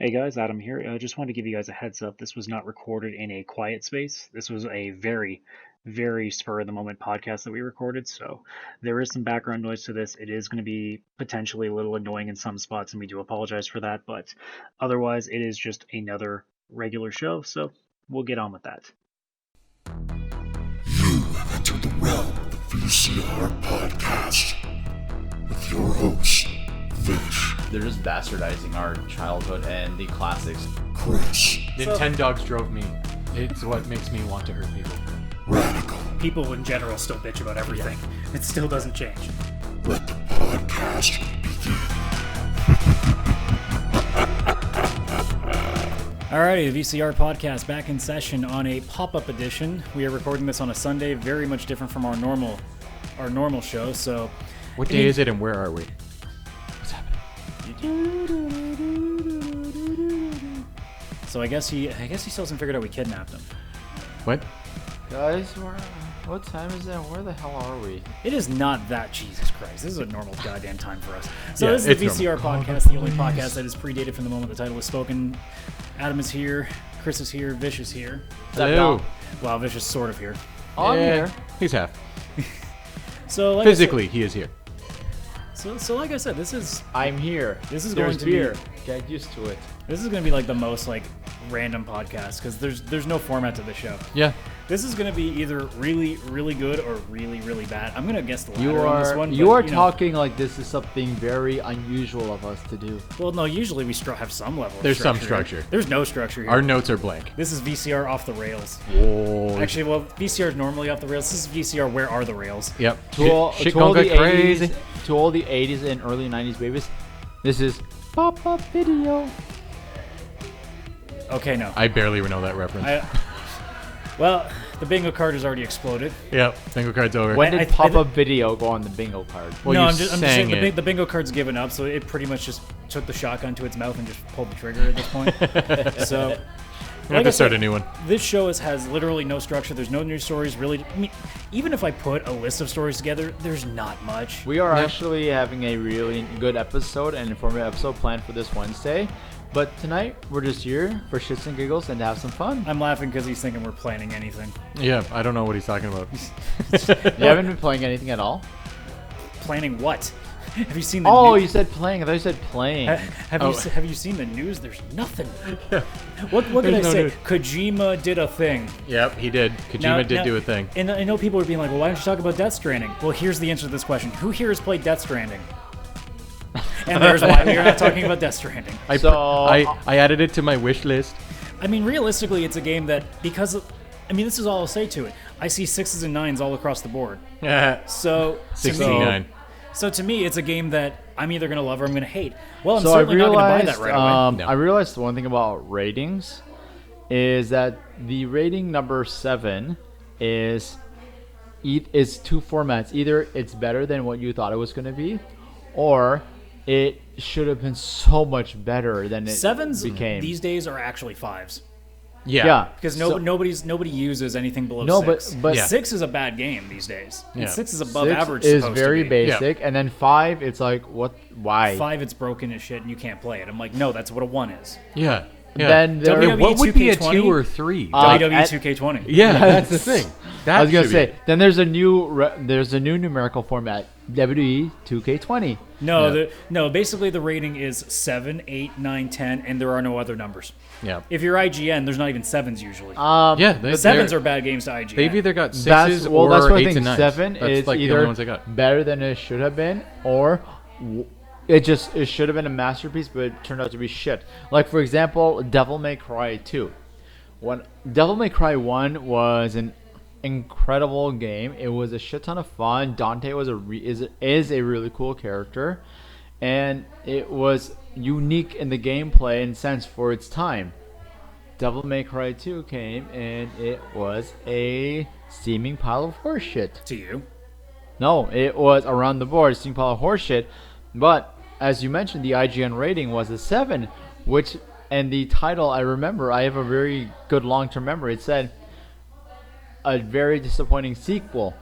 Hey guys, Adam here. I just wanted to give you guys a heads up. This was not recorded in a quiet space. This was a very spur of the moment podcast that we recorded. So there is some background noise to this. It is going to be potentially a little annoying in some spots, and we do apologize for that. But otherwise, it is just another regular show. So we'll get on with that. You have entered the realm of the VCR Podcast with your host, Fish, They're just bastardizing our childhood and the classics. Chris, Nintendogs drove me. It's what makes me want to hurt people. Radical. People in general still bitch about everything. It still doesn't change. Let the podcast begin. Alrighty, the VCR Podcast back in session on a pop-up edition. We are recording this on a Sunday, very much different from our normal show. So, What day is it and where are we? What's happening? so I guess he still hasn't figured out we kidnapped him. What? Guys, what time is it? Where the hell are we? It is not that, Jesus Christ. This is a normal goddamn time for us. So Yeah, this is the it's VCR normal. Podcast, the only podcast that is predated from the moment the title was spoken. Adam is here, Chris is here, Vish is here. Hello. Well, Vish is sort of here. I'm here. He's half. So like Physically, he is here. So like I said, this is I'm here. This is There's going to beer. be- Get used to it. going to be like the most like random podcast because there's no format to the show. Yeah. This is going to be either really, really good or really, really bad. I'm going to guess the latter You on this are one. you but, are know, talking like this is something very unusual of us to do. Well, no, usually we have some level. There's of some structure. structure. There's no structure here. Our notes are blank. This is VCR off the rails. Whoa. Actually, well, VCR is normally off the rails. This is VCR. Where are the rails? Yep. To all, Shit to all gonna the get crazy. 80s, to all the 80s and early 90s babies, this is pop-up video. Okay, no. I barely know that reference. Well, the bingo card has already exploded. Yep. Bingo card's over. When I- did pop-up video go on the bingo card? Well, no, you I'm just sang saying it. the bingo card's given up, so it pretty much just took the shotgun to its mouth and just pulled the trigger at this point. So, We have like I to start said, a new one. this show has literally no structure. There's no news stories, really. I mean, even if I put a list of stories together, there's not much. We are Yep. actually having a really good episode and informative episode planned for this Wednesday. But tonight, we're just here for shits and giggles and to have some fun. I'm laughing because he's thinking we're planning anything. Yeah, I don't know what he's talking about. You haven't been playing anything at all? Planning what? Have you seen the Oh, news? you said playing. I thought you said playing. Have you seen the news? There's nothing. What can I There's no say? news. Kojima did a thing. Yep, he did. Kojima did do a thing. And I know people are being like, well, why don't you talk about Death Stranding? Well, here's the answer to this question. Who here has played Death Stranding? And there's why we are not talking about Death Stranding. I added it to my wish list. I mean, realistically, it's a game that, this is all I'll say to it. I see 6s and 9s all across the board. So, 69. So to me, it's a game that I'm either going to love or I'm going to hate. Well, I'm So I certainly not going to buy realized, that right away. No. I realized one thing about ratings is that the rating number 7 is two formats. Either it's better than what you thought it was going to be, or it should have been so much better than it 7s became. these days are actually 5s. Yeah. Because So- nobody uses anything below No, 6. but Yeah. 6 is a bad game these days. And Yeah. 6 is above 6 average. is supposed very to be. basic, and then 5, it's like what? Why? 5, it's broken as shit and you can't play it. I'm like, no, that's what a 1 is. Yeah. Yeah. Then there, WWE what would be a 2K20? 2 or 3? WWE at- 2K20. Yeah, that's the thing. That I was gonna should say. be- Then there's a new numerical format. WWE 2K20. No, basically the rating is 7, 8, 9, 10, and there are no other numbers. Yeah. If you're IGN, there's not even 7s usually. Yeah, the 7s are bad games to IGN. They've either got 6s That's or what I 8s think. and 9s. 7 That's is like the either only ones I got. better than it should have been, or it should have been a masterpiece, but it turned out to be shit. Like for example, Devil May Cry 2. When Devil May Cry 1 was an incredible game. It was a shit ton of fun. Dante was is a really cool character, and it was unique in the gameplay and sense for its time. Devil May Cry 2 came and it was a steaming pile of horseshit. to you. No, it was around the board, steaming pile of horseshit. But as you mentioned, the IGN rating was a 7, which and the title I remember. I have a very good long-term memory. It said a very disappointing sequel.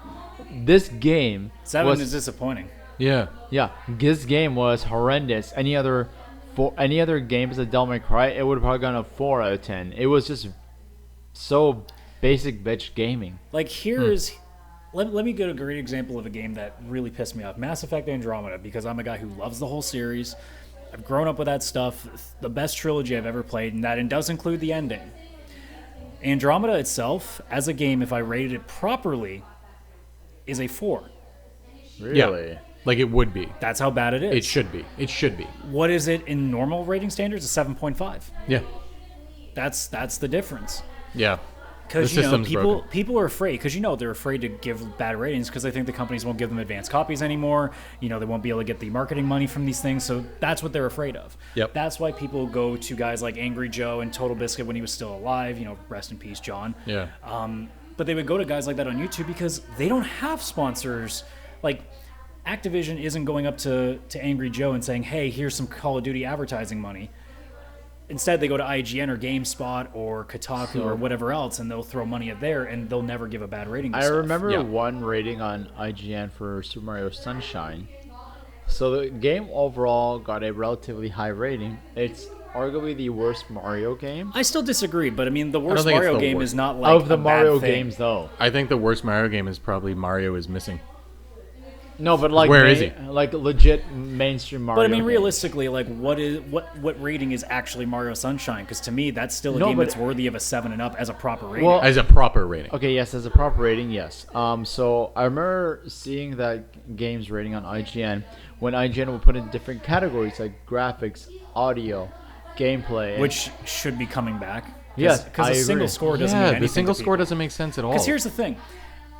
This game 7 was is disappointing. Yeah. yeah, this game was horrendous. Any other for any other game as a Devil May Cry, it would have probably gotten a 4 out of 10. It was just so basic bitch gaming. Like, here's... Let me get a great example of a game that really pissed me off. Mass Effect Andromeda, because I'm a guy who loves the whole series. I've grown up with that stuff. The best trilogy I've ever played, and that does include the ending. Andromeda itself, as a game, if I rated it properly, is a 4. Really? Yeah. Like it would be. That's how bad it is. It should be. It should be. What is it in normal rating standards? A 7.5. Yeah. That's the difference. Yeah. Because The system's broken. people are afraid. Because they're afraid to give bad ratings because they think the companies won't give them advanced copies anymore. They won't be able to get the marketing money from these things. So that's what they're afraid of. Yep. That's why people go to guys like Angry Joe and Total Biscuit when he was still alive. Rest in peace, John. Yeah. But they would go to guys like that on YouTube because they don't have sponsors. Like, Activision isn't going up to Angry Joe and saying, hey, here's some Call of Duty advertising money. Instead, they go to IGN or GameSpot or Kotaku or whatever else, and they'll throw money at there, and they'll never give a bad rating to I stuff. remember one rating on IGN for Super Mario Sunshine. So the game overall got a relatively high rating. It's arguably the worst Mario game. I still disagree, but the worst think it's Mario the game worst. is not like Of the a bad Mario thing. games, though. I think the worst Mario game is probably Mario is Missing. No, but like Where is he? Like legit mainstream Mario. But games. realistically, like what rating is actually Mario Sunshine? Because to me, that's still a No, game but- that's worthy of a 7 and up as a proper rating. Well, As a proper rating. Okay, yes, as a proper rating, yes. So I remember seeing that game's rating on IGN when IGN would put in different categories like graphics, audio, gameplay, which should be coming back. Yes, because I a single agree. score doesn't mean Yeah, anything the single to score people. doesn't make sense at all. Because here's the thing.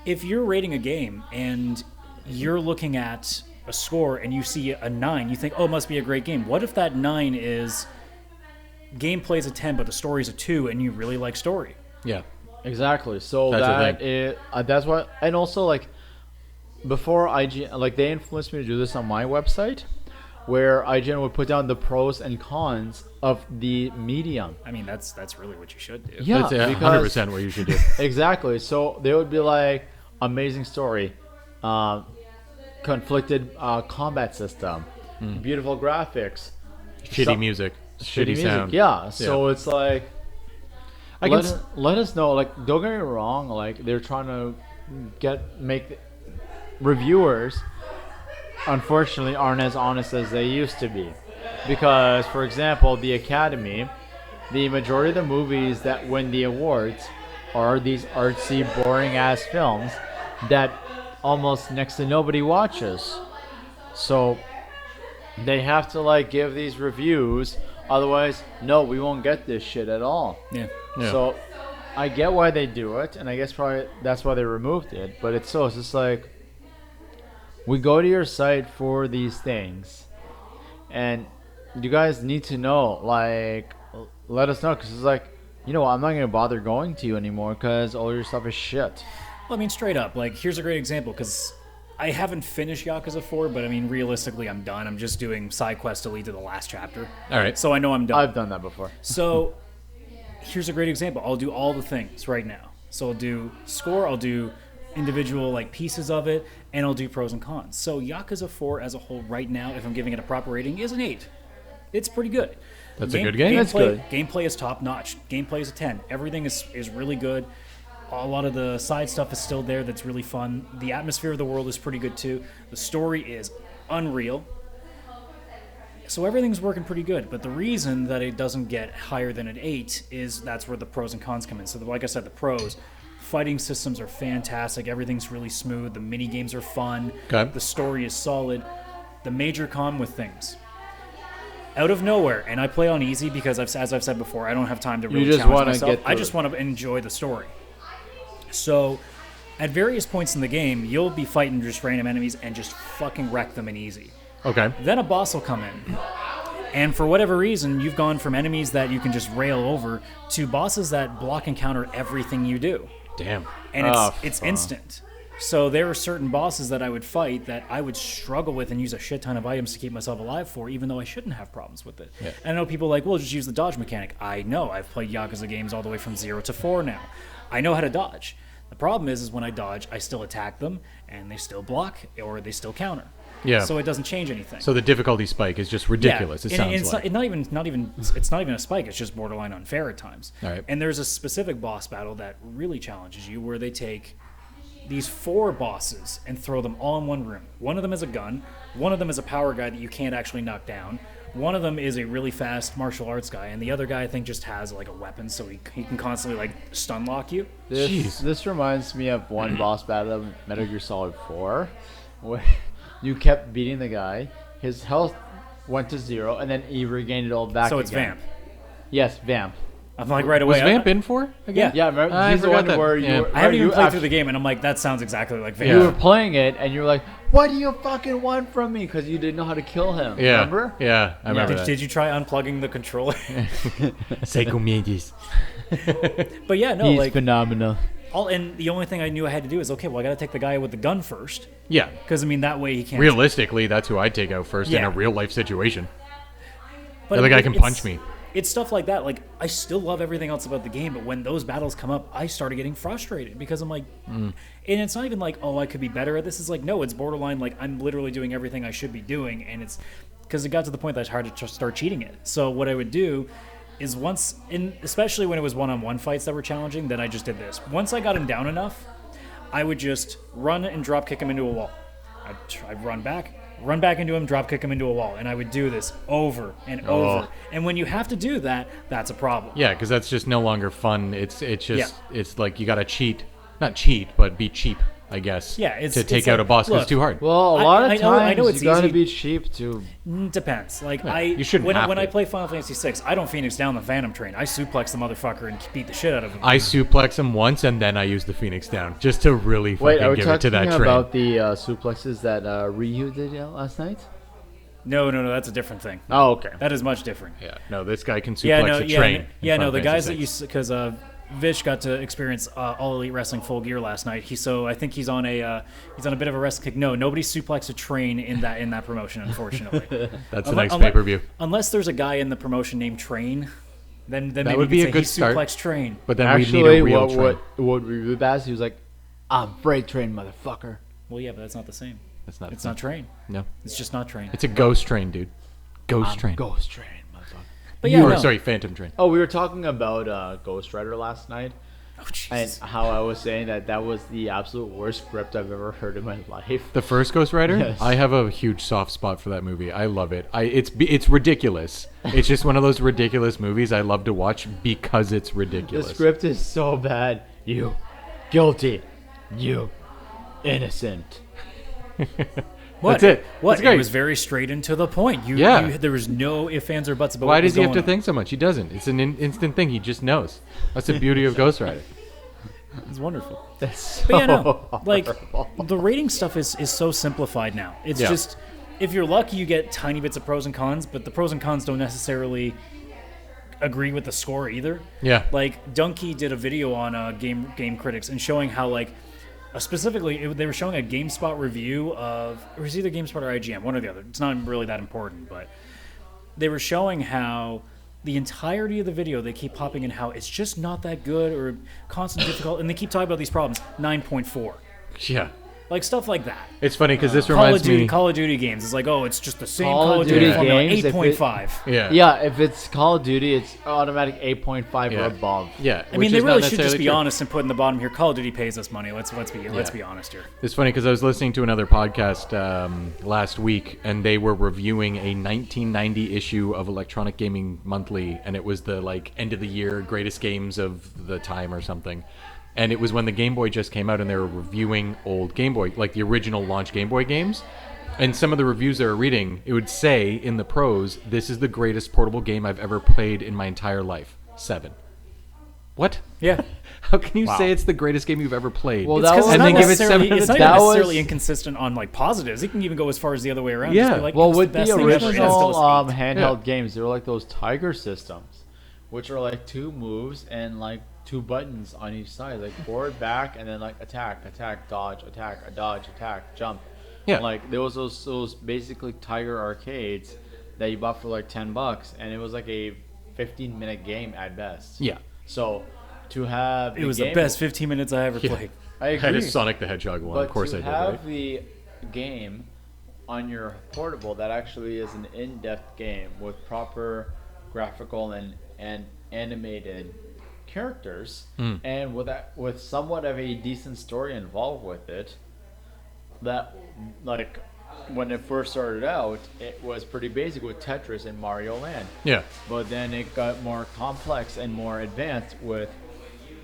If you're rating a game and you're looking at a score and you see a 9, you think, oh, it must be a great game. What if that 9 is gameplay's a 10, but the story's a 2, and you really like story? Yeah. Exactly. So That's the that's what, and also like before IGN, like they influenced me to do this on my website, where IGN would put down the pros and cons of the medium. I mean, that's really what you should do. Yeah, That's because 100% what you should do. exactly. So they would be like, amazing story, conflicted combat system, beautiful graphics, Shitty music. Shitty music. sound. Yeah. So it's like, I can let us know. Like, don't get me wrong. Like, they're trying to make reviewers, unfortunately, aren't as honest as they used to be. Because, for example, the Academy, the majority of the movies that win the awards are these artsy, boring-ass films that almost next to nobody watches. So they have to like give these reviews, otherwise, no, we won't get this shit at all. Yeah. Yeah. So I get why they do it, and I guess probably that's why they removed it. But it's just like, we go to your site for these things, and you guys need to know, like, let us know, because it's like, I'm not going to bother going to you anymore because all your stuff is shit. Well, I mean, straight up, like, here's a great example, because I haven't finished Yakuza 4, but I mean, realistically, I'm done. I'm just doing side quest to lead to the last chapter. All right. So I know I'm done. I've done that before. So here's a great example. I'll do all the things right now. So I'll do score, I'll do individual like pieces of it, and I'll do pros and cons. So Yakuza 4 as a whole right now, if I'm giving it a proper rating, is an 8. It's pretty good. That's a good game. That's good. Gameplay is top notch. Gameplay is a 10. Everything is really good. A lot of the side stuff is still there that's really fun. The atmosphere of the world is pretty good too. The story is unreal. So everything's working pretty good. But the reason that it doesn't get higher than an 8 is that's where the pros and cons come in. So like I said, the pros, fighting systems are fantastic. Everything's really smooth. The mini games are fun. Okay. The story is solid. The major con with things. Out of nowhere, and I play on easy because, as I've said before, I don't have time to really just challenge wanna myself. get I through just it. want to enjoy the story. So, at various points in the game, you'll be fighting just random enemies and just fucking wreck them in easy. Okay. Then a boss will come in. And for whatever reason, you've gone from enemies that you can just rail over to bosses that block and counter everything you do. Damn. And Oh, it's fuck. instant. So there were certain bosses that I would fight that I would struggle with and use a shit ton of items to keep myself alive for, even though I shouldn't have problems with it. Yeah. And I know people are like, well, just use the dodge mechanic. I know. I've played Yakuza games all the way from 0 to 4 now. I know how to dodge. The problem is when I dodge, I still attack them, and they still block, or they still counter. Yeah. So it doesn't change anything. So the difficulty spike is just ridiculous. It sounds it's like. not even it's not even a spike. It's just borderline unfair at times. All right. And there's a specific boss battle that really challenges you, where they take these 4 bosses and throw them all in one room. One of them is a gun. One of them is a power guy that you can't actually knock down. One of them is a really fast martial arts guy, and the other guy I think just has like a weapon, so he can constantly like stun lock you. This reminds me of one boss battle of Metal Gear Solid 4, where you kept beating the guy. His health went to 0, and then he regained it all back. So it's again. Vamp. Yes, Vamp. I'm like right away. Was Vamp in for? Yeah. Yeah, remember? I He's the forgot one that. where Yeah. you. I haven't even played actually- through the game, and I'm like, that sounds exactly like Vamp. You were playing it, and you were like, "What do you fucking want from me?" Because you didn't know how to kill him. Yeah. Remember? Yeah, I remember that. Did you try unplugging the controller? Psychomedes. But yeah, no, He's like phenomenal. and the only thing I knew I had to do is okay. Well, I got to take the guy with the gun first, Yeah. because I mean that way he can't. Realistically, that's who I'd take out first in Yeah. a real life situation. But The other guy can it's- punch me. It's stuff like that. Like I still love everything else about the game, but when those battles come up, I started getting frustrated because I'm like, and it's not even like, oh, I could be better at this. It's like, no, it's borderline. Like I'm literally doing everything I should be doing, and it's because it got to the point that it's hard to start cheating it. So what I would do is especially when it was one-on-one fights that were challenging, then I just did this. Once I got him down enough, I would just run and drop kick him into a wall. I'd run back into him, drop kick him into a wall, and I would do this over and over. And when you have to do that, that's a problem. Yeah, because that's just no longer fun. It's like you got to cheat. Not cheat, but be cheap, I guess. Yeah, it's take like, out a boss because look, it's too hard. Well, a lot of I times know it's you gotta easy. be cheap to. Depends. Like you shouldn't when have I to. play Final Fantasy VI, I don't Phoenix down the Phantom Train. I suplex the motherfucker and beat the shit out of him. I suplex him once and then I use the Phoenix down just to really Wait, are fucking we give it to talking that train. about the suplexes that Ryu did last night? No, that's a different thing. Oh, okay. That is much different. Yeah, no, this guy can suplex a train. The guys that you because Vish got to experience All Elite Wrestling Full Gear last night. I think he's on a bit of a wrestling kick. No, nobody suplexed a train in that promotion, unfortunately. That's the next pay-per-view. Unless there's a guy in the promotion named Train, then maybe would be you a could good say start. he suplexed Train. But then Actually, we need a real train. what would be best? He was like, "I'm freight train, motherfucker." Well, yeah, but that's not the same. That's not. It's not Train. No, It's just not Train. it's a ghost train, dude. Ghost train. Ghost train, motherfucker. But yeah, no. Sorry, Phantom train. Oh, we were talking about Ghost Rider last night, Oh, and Jesus. how I was saying that was the absolute worst script I've ever heard in my life. The first Ghost Rider? Yes. I have a huge soft spot for that movie. I love it. It's ridiculous. It's just one of those ridiculous movies I love to watch because it's The ridiculous. script is so bad. You guilty. You innocent. What? That's it. What? That's great. It was very straight and to the point. Yeah. There was no ifs, ands, or buts about Why what does was he have going to on. think so much? He doesn't. It's an instant thing. He just knows. That's the beauty of Ghost Rider. It's wonderful. That's so But yeah, no. Like, horrible. the rating stuff is so simplified now. It's Yeah. just, if you're lucky, you get tiny bits of pros and cons, but the pros and cons don't necessarily agree with the score either. Yeah. Like, Dunkey did a video on Game Critics and showing how, like, they were showing a GameSpot review of, or it was either GameSpot or IGN, one or the other. It's not really that important, but they were showing how the entirety of the video, they keep popping in how it's just not that good or constant difficult, and they keep talking about these problems. 9.4, Yeah. like stuff like that. It's funny because this Call of reminds Duty, me. Call of Duty games. It's like, oh, it's just the same Call Call of of Duty Duty formula. games, if it- 8.5. Yeah. Yeah, if it's Call of Duty, it's automatic 8.5 or Yeah. above. Yeah. I mean, they really should just be honest and put in the bottom here. Call of Duty pays us money. Let's be honest here. It's funny because I was listening to another podcast last week, and they were reviewing a 1990 issue of Electronic Gaming Monthly, and it was the end of the year greatest games of the time or something. And it was when the Game Boy just came out, and they were reviewing old Game Boy, like the original launch Game Boy games. And some of the reviews they were reading, it would say in the pros, "This is the greatest portable game I've ever played in my entire life." 7. What? Yeah. How can you say it's the greatest game you've ever played? Well, It's that 'cause was- and then give it 7 It's not That even was- necessarily inconsistent on like positives. It can even go as far as the other way around. Yeah. Just be like, Well, it's with the the best thing ever, and it's still original a 8. handheld games, they were like those Tiger systems, which are like 2 moves and like 2 buttons on each side, like forward, back, and then like attack, dodge, jump. Yeah. Like there was those basically Tiger arcades that you bought for like $10, and it was like a 15-minute game at best. Yeah. So to have It was the best 15 minutes I ever played. I I had agree. a Sonic the Hedgehog one. But Of course to I did, have right? the game on your portable that actually is an in-depth game with proper graphical and animated characters, and with somewhat of a decent story involved with it, that like when it first started out, it was pretty basic with Tetris and Mario Land. Yeah. But then it got more complex and more advanced with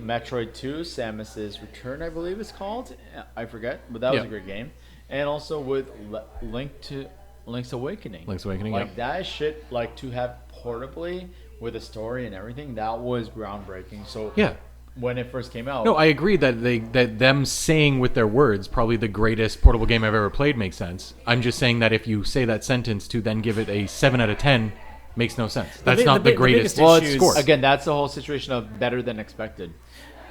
Metroid 2, Samus's Return, I believe it's called. I forget, but that was a great game. And also with Link's Awakening. Link's Awakening, like that shit, like to have portably with a story and everything, that was groundbreaking. So Yeah. when it first came out, No, I agree that them saying with their words probably the greatest portable game I've ever played makes sense. I'm just saying that if you say that sentence to then give it a 7 out of 10 makes no sense. That's not the greatest score. Again, that's the whole situation of better than expected.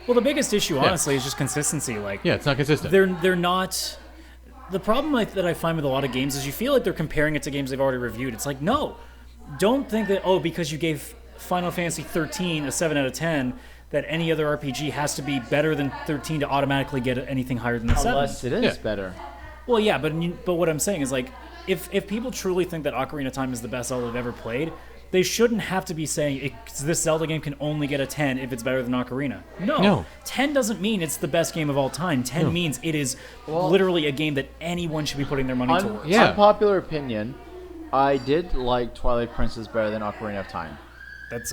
Well, the biggest issue, honestly, is just consistency. Like, Yeah, it's not consistent. they're not. The problem that I find with a lot of games is you feel like they're comparing it to games they've already reviewed. It's like, no, don't think that because you gave Final Fantasy 13 a 7 out of 10. That any other RPG has to be better than 13 to automatically get anything higher than the 7. Unless it is better. Well, yeah, but what I'm saying is, like, if people truly think that Ocarina of Time is the best Zelda they've ever played, they shouldn't have to be saying this Zelda game can only get a 10 if it's better than Ocarina. No. 10 doesn't mean it's the best game of all time. 10 means it is literally a game that anyone should be putting their money towards. Unpopular opinion, I did like Twilight Princess better than Ocarina of Time.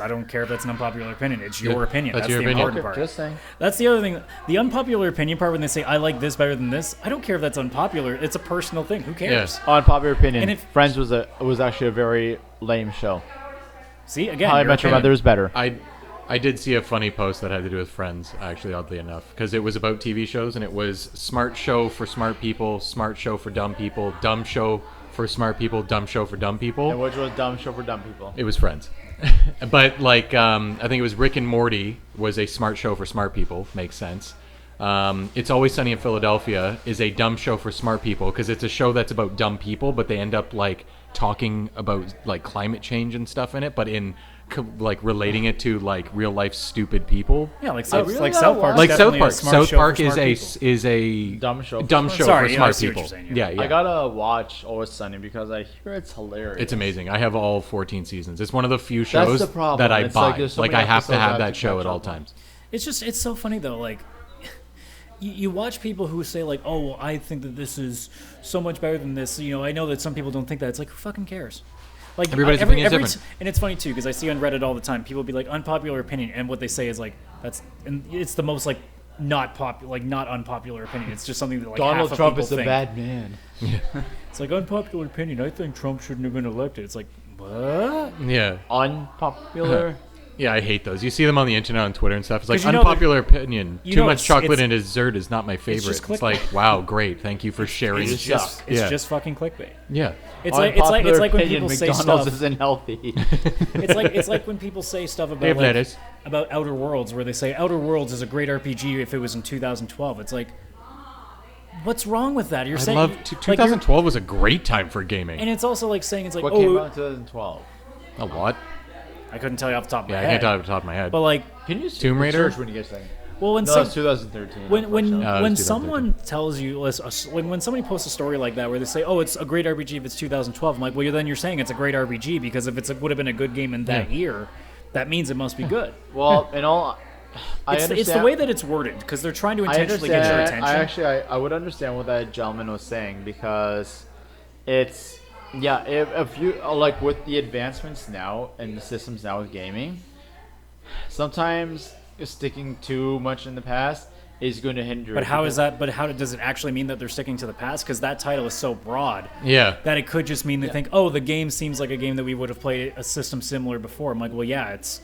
I don't care if that's an unpopular opinion. It's your opinion. That's your the opinion. important part. Just saying. That's the other thing. The unpopular opinion part, when they say, I like this better than this, I don't care if that's unpopular. It's a personal thing. Who cares? Unpopular opinion. And Friends was actually a very lame show. See, again, How I Met Your Mother is better. I did see a funny post that had to do with Friends, actually, oddly enough, because it was about TV shows, and it was smart show for smart people, smart show for dumb people, dumb show for smart people, dumb show for dumb people. And which was dumb show for dumb people? It was Friends. But like, I think it was Rick and Morty was a smart show for smart people. Makes sense. It's Always Sunny in Philadelphia is a dumb show for smart people because it's a show that's about dumb people, but they end up like talking about like climate change and stuff in it, but in like relating it to like real life stupid people. Yeah, like South Park. Like South Park. South Park is a dumb show. For smart people. Yeah. I gotta watch Always Sunny because I hear it's hilarious. It's amazing. I have all 14 seasons. It's one of the few shows That's the problem. that I It's buy. like I have to have that show at all times. It's so funny though. Like, you watch people who say like, oh, well, I think that this is so much better than this. You know, I know that some people don't think that. It's like, who fucking cares? Like everybody's opinion is different. And it's funny too because I see on Reddit all the time people be like unpopular opinion, and what they say is like and it's the most like not unpopular opinion. It's just something that like Donald half Trump of is people a think. bad man. It's like unpopular opinion. I think Trump shouldn't have been elected. It's like what? Yeah. Unpopular. Yeah, I hate those. You see them on the internet, on Twitter and stuff. It's like, 'Cause you know unpopular opinion. you Too know much it's- chocolate it's- in dessert is not my favorite. just It's like, wow, great. Thank you for sharing. It's just fucking clickbait. Yeah. It's like when people say McDonald's stuff. isn't healthy. It's like when people say stuff They have lettuce. about Outer Worlds, where they say Outer Worlds is a great RPG if it was in 2012. It's like, what's wrong with that? You're saying I love like, 2012 was a great time for gaming. and it's also like saying it's like, What came out in 2012? A lot. I couldn't tell you off the top of my Yeah, I head. can't tell you off the top of my head. But like, Can you Tomb Raider? search when you get second? well, when No, some, it's 2013. when unfortunately. someone tells you when somebody posts a story like that where they say, oh, it's a great RPG if it's 2012, I'm like, well, then you're saying it's a great RPG because if it would have been a good game in that year, that means it must be good. Well, in all, It's the way that it's worded because they're trying to intentionally get your attention. I would understand what that gentleman was saying because it's if you like with the advancements now and the systems now with gaming, sometimes sticking too much in the past is going to hinder. But how is that? But how does it actually mean that they're sticking to the past? Because that title is so broad. Yeah. That it could just mean they think, oh, the game seems like a game that we would have played a system similar before. I'm like, well, yeah, it's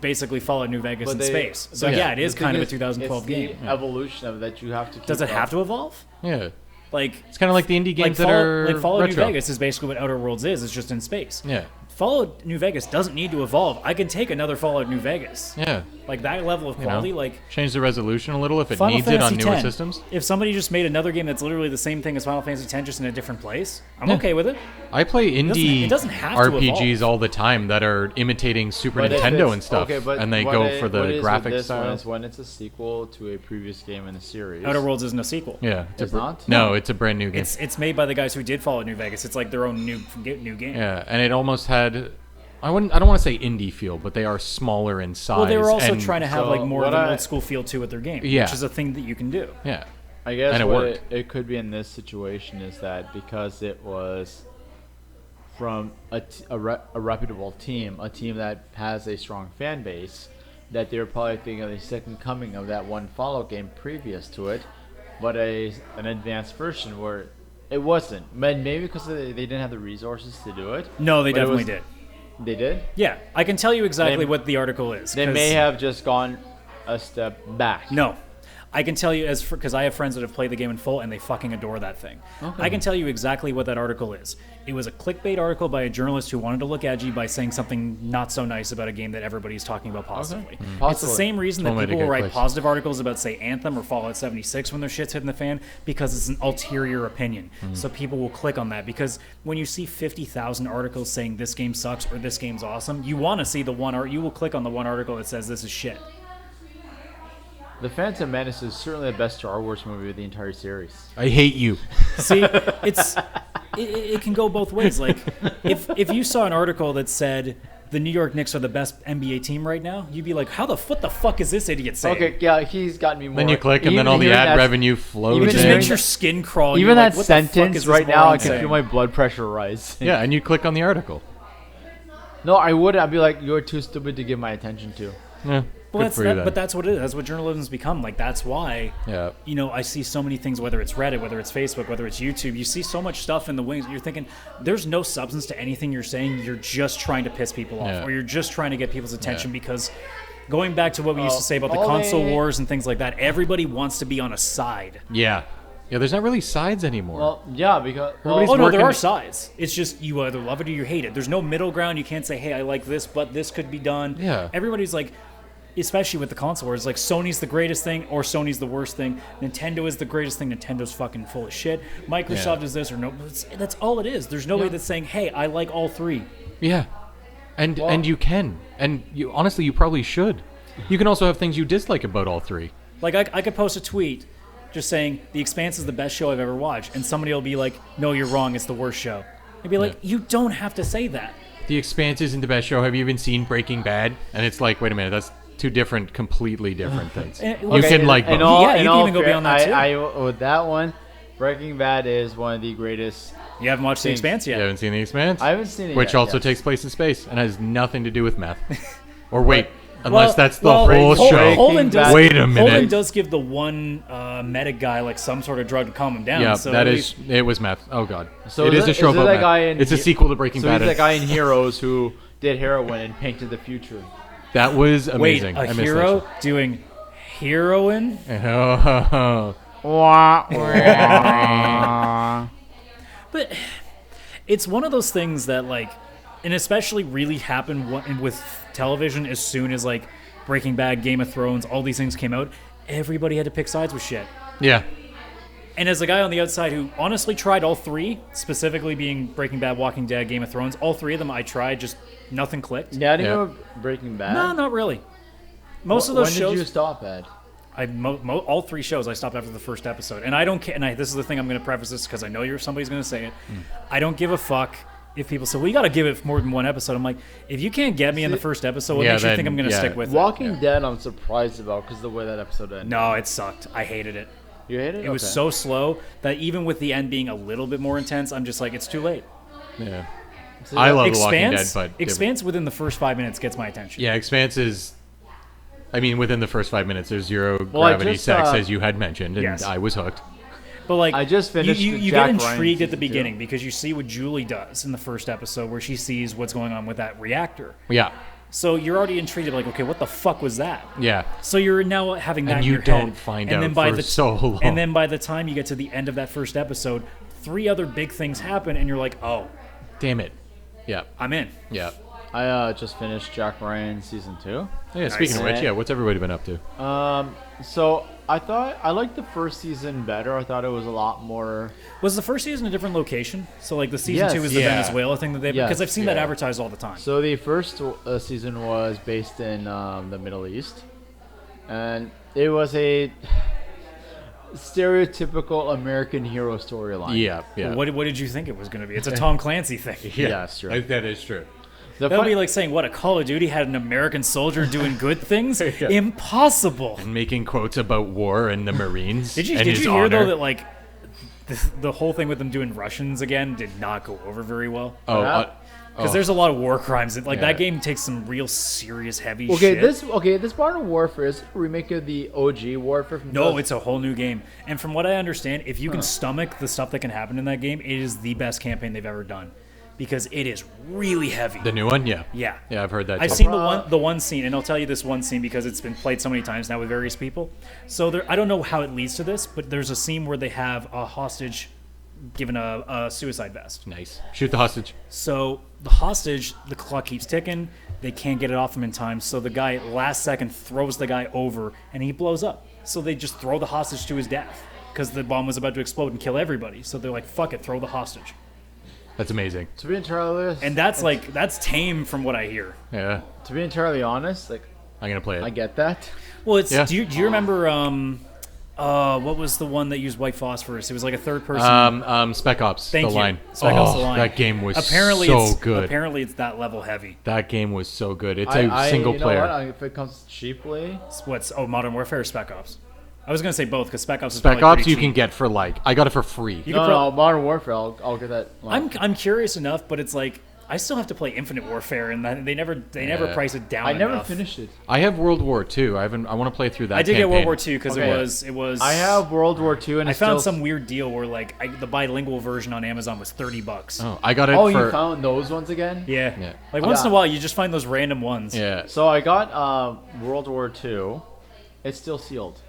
basically Fallout New Vegas in space. So yeah, it is kind of a 2012 game. The evolution of that you have to. Keep Does it up. have to evolve? Yeah. Like It's kind of like the indie games that are Fallout New retro. Vegas is basically what Outer Worlds is. It's just in space. Yeah. Fallout New Vegas doesn't need to evolve. I can take another Fallout New Vegas. Yeah. Like that level of quality, change the resolution a little if it Final needs it on Fantasy newer X. systems. If somebody just made another game that's literally the same thing as Final Fantasy X, just in a different place, I'm okay with it. I play indie it doesn't have to RPGs evolve. all the time that are imitating Super But if Nintendo it's- and stuff, okay, but and they what go it- for the what is with graphic this style. one is when it's a sequel to a previous game in the series. Outer Worlds isn't a sequel. Yeah, It's not? No, it's a brand new game. It's made by the guys who did Fallout New Vegas. It's like their own new game. Yeah, and it almost had. I don't want to say indie feel, but they are smaller in size. Well, they were also and- trying to have So like more of what an I- old school feel to with their game, Yeah. which is a thing that you can do. Yeah, I guess And it what worked. it could be in this situation is that because it was from a reputable team, a team that has a strong fan base, that they were probably thinking of the second coming of that one Fallout game previous to it, but an advanced version where it wasn't. Maybe because they didn't have the resources to do it. No, they But it definitely was- did. They did? Yeah, I can tell you exactly They- what the article is. They 'cause- may have just gone a step back. No. I can tell you because I have friends that have played the game in full and they fucking adore that thing. Okay. I can tell you exactly what that article is. It was a clickbait article by a journalist who wanted to look edgy by saying something not so nice about a game that everybody's talking about positively. It's the Possibly. same reason that One way to people will get write clicks. positive articles about, say, Anthem or Fallout 76 when their shit's hitting the fan, because it's an ulterior opinion. So people will click on that, because when you see 50,000 articles saying this game sucks or this game's awesome, you want to see the one you will click on the one article that says this is shit. The Phantom Menace is certainly the best Star Wars movie of the entire series. I hate you. See, it can go both ways. Like, if you saw an article that said the New York Knicks are the best NBA team right now, you'd be like, what the fuck is this idiot saying? Okay, yeah, he's got me more. Then you click, and then all the hearing ad that- revenue flows even It just in. hearing makes your skin crawl. Even You're that like, what the fuck is sentence this right now, moron I can saying? feel my blood pressure rise. Yeah, and you click on the article. No, I wouldn't. I'd be like, you're too stupid to give my attention to. Yeah, Well, good for you then. but that's what it is. That's what journalism's become. Like, that's why, Yeah. I see so many things, whether it's Reddit, whether it's Facebook, whether it's YouTube. You see so much stuff in the wings. You're thinking, there's no substance to anything you're saying. You're just trying to piss people off, Yeah. or you're just trying to get people's attention because going back to what we used to say about the all console they- wars and things like that, everybody wants to be on a side. Yeah. Yeah, there's not really sides anymore. Well, yeah, because Everybody's Oh, no, there working- are sides. It's just you either love it or you hate it. There's no middle ground. You can't say, hey, I like this, but this could be done. Yeah. Everybody's like, especially with the console wars, like Sony's the greatest thing or Sony's the worst thing. Nintendo is the greatest thing. Nintendo's fucking full of shit. Microsoft Yeah. is this or no. That's all it is. There's nobody that's saying, hey, I like all three. Yeah, and you can, and you honestly you probably should. You can also have things you dislike about all three. Like, I could post a tweet just saying, The Expanse is the best show I've ever watched. And somebody will be like, no, you're wrong. It's the worst show. I'd be like, you don't have to say that. The Expanse isn't the best show. Have you even seen Breaking Bad? And it's like, wait a minute, that's two completely different things. And- You okay, can like in both. all, Yeah, you in can all even go fair- beyond that, too. I with that one, Breaking Bad is one of the greatest. You haven't watched The Expanse You yet. haven't seen The Expanse? I haven't seen it Which yet, also yes. takes place in space and has nothing to do with math. Or wait, unless Well- that's the well, whole Hol- show. Holden does, Wait a minute. Holden does give the one medic guy like some sort of drug to calm him down. Yeah, so that at is. It was math. Oh god. So it is a show is it about that math. guy in It's a He- sequel to Breaking So Bad. he's that guy in Heroes who did heroin and painted the future. That was Wait, amazing. a I missed hero doing heroin? that show. But it's one of those things that like, and especially really happened with television as soon as like Breaking Bad, Game of Thrones, all these things came out. Everybody had to pick sides with shit. Yeah. And as a guy on the outside who honestly tried all three, specifically being Breaking Bad, Walking Dead, Game of Thrones, all three of them I tried, just nothing clicked. Yeah, I didn't Yeah. know Breaking Bad. No, not really. Most of those when shows, did you stop at? all three shows, I stopped after the first episode, and I don't care. And this is the thing I'm going to preface this because I know somebody's going to say it. I don't give a fuck if people say, "Well, you got to give it more than one episode." I'm like, if you can't get me in the first episode, what Yeah, makes you then- think I'm going to yeah. stick with it? Walking Dead, I'm surprised about because of the way that episode ended. No, it sucked. I hated it. You hate it? It was Okay. so slow that even with the end being a little bit more intense, I'm just like, it's too late. Yeah. So I that- love The Walking Dead, Expanse, but Expanse within the first 5 minutes gets my attention. yeah, Expanse is. I mean, within the first 5 minutes, there's zero Well, I gravity just, sex, as you had mentioned, and Yes. I was hooked. But like, I just finished You, the you Jack get Ryan intrigued at the season two. beginning because you see what Julie does in the first episode, where she sees what's going on with that reactor. Yeah. So you're already intrigued, like, okay, what the fuck was that? Yeah. So you're now having that And in you your don't head. find and out then by for the so long. And then by the time you get to the end of that first episode, 3 other big things happen, and you're like, oh, Damn it. Yeah. I'm in. Yeah. I just finished Jack Ryan season 2. Yeah. Speaking of which, yeah, what's everybody been up to? So I thought I liked the first season better. I thought it was a lot more. Was the first season a different location? So like the season Yes. 2 is the Yeah. Venezuela thing that they Yes. because I've seen that Yeah. advertised all the time. So the first season was based in the Middle East, and it was a stereotypical American hero storyline. Yeah. Yeah. What did you think it was going to be? It's a Tom Clancy thing. Yeah, it's true. That is true. The That would fun- be like saying, what, a Call of Duty had an American soldier doing good things? Impossible. And making quotes about war and the Marines. Did you and his hear, though, honor. that, like, the whole thing with them doing Russians again did not go over very well? Oh, Because there's a lot of war crimes. And, like, Yeah. that game takes some real serious heavy Okay, shit. this Modern Warfare is a remake of the OG Warfare. From No, it's a whole new game. And from what I understand, if you can stomach the stuff that can happen in that game, it is the best campaign they've ever done. Because it is really heavy. the new one. Yeah. Yeah. Yeah, I've heard that. I've too. seen the one scene, and I'll tell you this one scene because it's been played so many times now with various people. So there, I don't know how it leads to this, but there's a scene where they have a hostage given a suicide vest. Nice. Shoot the hostage. So the hostage, the clock keeps ticking. They can't get it off him in time. So the guy, last second, throws the guy over, and he blows up. So they just throw the hostage to his death because the bomb was about to explode and kill everybody. So they're like, fuck it, throw the hostage. That's amazing. To be entirely And that's tame from what I hear. Yeah. honest, like I'm gonna play it. I get that. Well, it's Yeah. do you remember what was the one that used white phosphorus? It was like a third person. Spec Ops. Thank the you. line. Spec Ops: The Line. That game was apparently so it's good. Apparently it's that level heavy. That game was so good. It's a single you know player. what? If it comes cheaply, What's Modern Warfare or Spec Ops? I was gonna say both because Spec Ops is Spec probably Ops pretty you cheap. can get for like I got it for free. You no, could no, Modern Warfare. I'll get that. Like, I'm curious enough, but it's like I still have to play Infinite Warfare, and they never Yeah. price it down. I never enough. finished it. I have World War II. I want to play through that. I did get World campaign. War II because Okay. it was. I have World War II, and I it's found still... some weird deal where like the bilingual version on Amazon was $30. Oh, I got it Oh, for. you found those ones again? Yeah. Yeah. Like once in a Yeah. while, you just find those random ones. Yeah. So I got World War II. It's still sealed.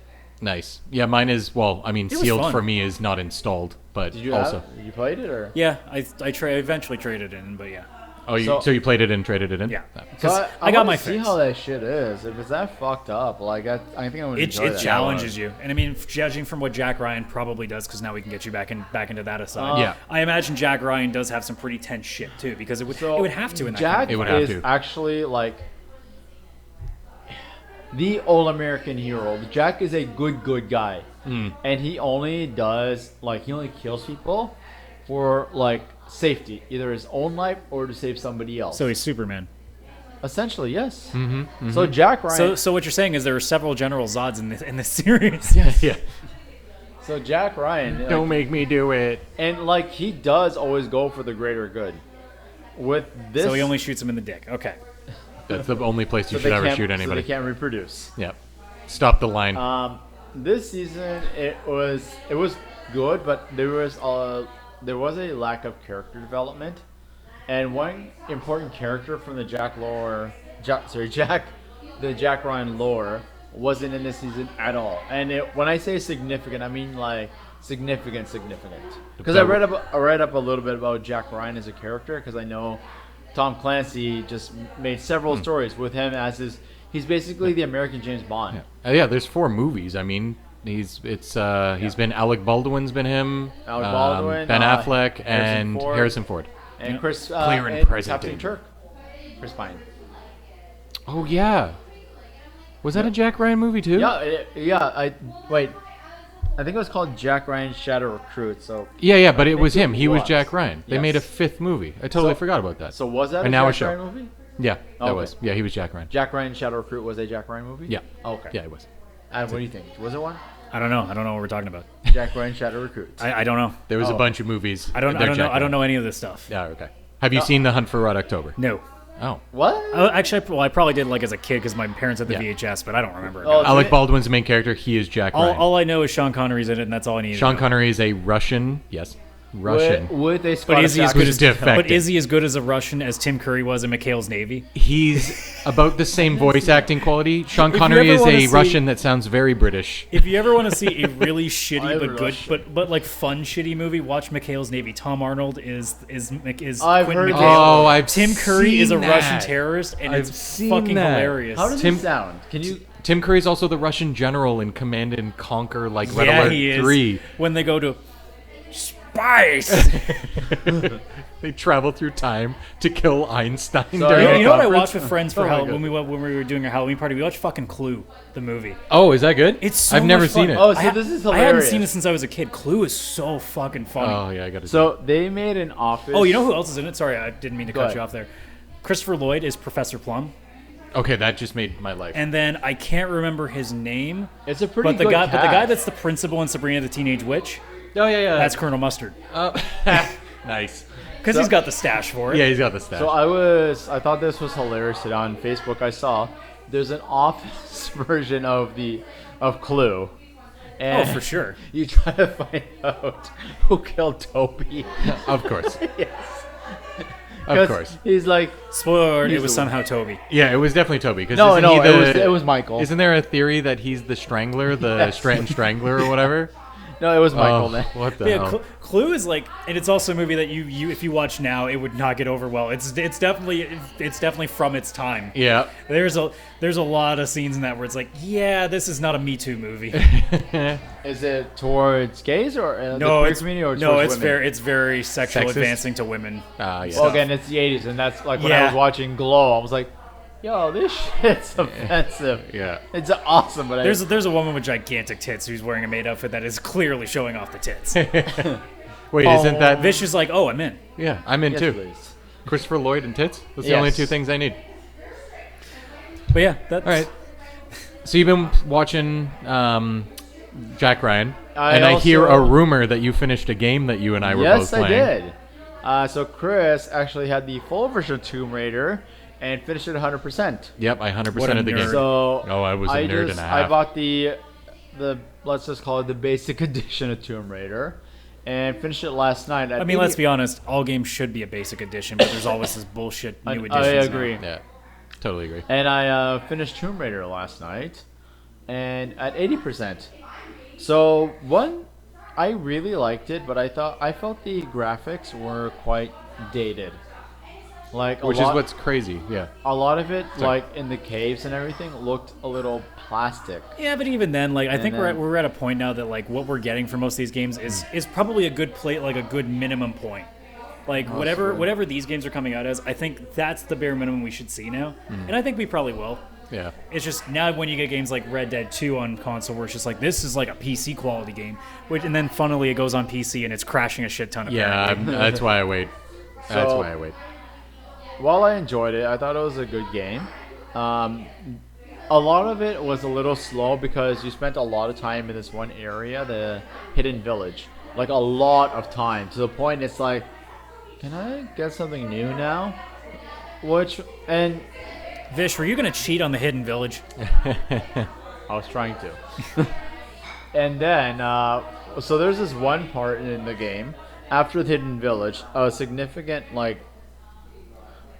Nice. Yeah, mine is. Well, I mean, was sealed fun. for me is not installed, but Did you also. you played it or? Yeah, I eventually traded in, but yeah. Oh, So- so you played it and traded it in? Yeah. So Because I got wanna my see fix. how that shit is. If it's that fucked up, like I think I would enjoy It that. challenges you, and I mean, judging from what Jack Ryan probably does, because now we can get you back into that aside. Yeah. I imagine Jack Ryan does have some pretty tense shit too, because it would have to in that Jack kind It of would fight. have is to. actually like the all-American hero. Jack is a good guy, and he only kills people for like safety, either his own life or to save somebody else. So he's Superman. Essentially, yes. So Jack Ryan. So what you're saying is there are several General Zods in this series. Yeah. So Jack Ryan. like, Don't make me do it. and like he does always go for the greater good. With this, So he only shoots him in the dick. Okay. That's the only place you so should they ever can't- shoot So anybody. they can't reproduce. Yeah. Stop the line. This season it was good, but there was a lack of character development, and one important character from the Jack Ryan lore wasn't in this season at all. And when I say significant, I mean like significant. Because I read up a little bit about Jack Ryan as a character, because I know Tom Clancy just made several stories with him as he's basically the American James Bond. Yeah, there's 4 movies. I mean, he's been Alec Baldwin's been him, Alec Baldwin, Ben Affleck, Harrison and Ford. Harrison Ford. And Chris Clear and and present Captain danger. Kirk. Chris Pine. Oh yeah, was that a Jack Ryan movie too? I think it was called Jack Ryan Shadow Recruit. So Yeah, but it was think him. it He was was. Jack Ryan. They Yes. made a 5th movie. I totally forgot about that. so was that And a now a Jack show. Ryan movie? Yeah, that Okay. was. Yeah, he was Jack Ryan. Jack Ryan Shadow Recruit was a Jack Ryan movie? Yeah. Okay. Yeah, it was. And what do you think? Was it one? I don't know. I don't know what we're talking about. Jack Ryan Shadow Recruit. I don't know. There was a bunch of movies. I don't They're know. Jack I don't Ryan. know any of this stuff. Yeah, okay. Have you seen The Hunt for Red October? No. Oh. What? Actually, I probably did like as a kid because my parents had the Yeah. VHS, but I don't remember. it Oh, now. Alec Baldwin's the main character. He is Jack Ryan. All I know is Sean Connery's in it, and that's all I need. Sean to know. Connery is a Russian. Yes. Russian. with a But Scottish is he as accent. good as defecting. But is he as good as a Russian as Tim Curry was in McHale's Navy? He's about the same voice acting quality. Sean you Connery ever is wanna a see- Russian that sounds very British. If you ever want to see a really shitty I'm but good Russian. but like fun shitty movie, watch McHale's Navy. Tom Arnold is I've Quentin heard McHale. Oh, I've Tim Curry is a seen Russian that. terrorist, and I've it's seen fucking that. hilarious. How does Tim- it sound? Can you? Tim Curry's also the Russian general in Command and Conquer, like Red yeah, Alert he is. 3. When they go to spice. They travel through time to kill Einstein So, during yeah, a You know what I conference. watched with friends for Oh my Halloween God. when we were doing our Halloween party? We watched fucking Clue, the movie. Oh, is that good? It's so I've never much fun. seen it. Oh, so I this is I hadn't hilarious. seen it since I was a kid. Clue is so fucking funny. Oh, yeah, I got to So they made an Office. Oh, you know who else is in it? Sorry, I didn't mean to cut ahead. you off there. Christopher Lloyd is Professor Plum, Okay, that just made my life. and then I can't remember his name, It's a pretty but the good guy, cast. but the guy that's the principal in Sabrina the Teenage Witch, oh, yeah. that's Colonel Mustard, Nice. because he's got the stash for it. Yeah, he's got the stash. So I thought this was hilarious. And on Facebook, I saw there's an Office version of Clue. Oh, And for sure. You try to find out who killed Toby. Of course. Yes. Of 'Cause course. He's like, Spoiler alert, He's it was the- somehow Toby. Yeah, it was definitely Toby. Cause no, isn't no, he it was Michael. Isn't there a theory that he's the Strangler, the Yes. Stratton Strangler or whatever? No, it was Michael. Oh, Then. what the Yeah, hell? Clue is like, and it's also a movie that you if you watch now, it would not get over well. It's definitely from its time. Yeah. There's a lot of scenes in that where it's like, yeah, this is not a Me Too movie. Is it towards gays or the No, queer it's community or no, towards it's women? very sexual Sexist? advancing to women. Yeah. Well, again, it's the 80s, and that's like when I Yeah. was watching Glow, I was like, yo, this shit's offensive. Yeah. It's awesome, but There's a woman with gigantic tits who's wearing a maid outfit that is clearly showing off the tits. Wait, isn't that... Vish is like, oh, I'm in. Yeah, I'm in yes, too. please. Christopher Lloyd and tits? That's the Yes. only two things I need. But yeah, that's All right. So you've been watching Jack Ryan, I and I hear a also- rumor that you finished a game that you and I were both Yes, I playing. did. So Chris actually had the full version of Tomb Raider and finished it 100%. Yep, I 100% What a of the nerd. game. So Oh, I was a nerd and a half. I bought the let's just call it the basic edition of Tomb Raider, and finished it last night. I mean, let's be honest. All games should be a basic edition, but there's always this bullshit new editions. I now. agree. Yeah, totally agree. And I finished Tomb Raider last night, and at 80%. So I really liked it, but I felt the graphics were quite dated. Like Which is what's crazy, yeah. a lot of it, Sorry. like in the caves and everything, looked a little plastic. Yeah, but even then, like I think then- we're at a point now that like what we're getting from most of these games is probably a good like a good minimum point. Like whatever these games are coming out as, I think that's the bare minimum we should see now, and I think we probably will. Yeah. It's just now when you get games like Red Dead 2 on console, where it's just like this is like a PC quality game, and then funnily it goes on PC and it's crashing a shit ton. Yeah, Apparently. that's why I wait. That's So- why I wait. While I enjoyed it, I thought it was a good game. A lot of it was a little slow because you spent a lot of time in this one area, the hidden village. Like a lot of time, to the point it's like, can I get something new now? And Vish, were you gonna cheat on the Hidden Village? I was trying to. And then, so there's this one part in the game, after the hidden village, a significant, like,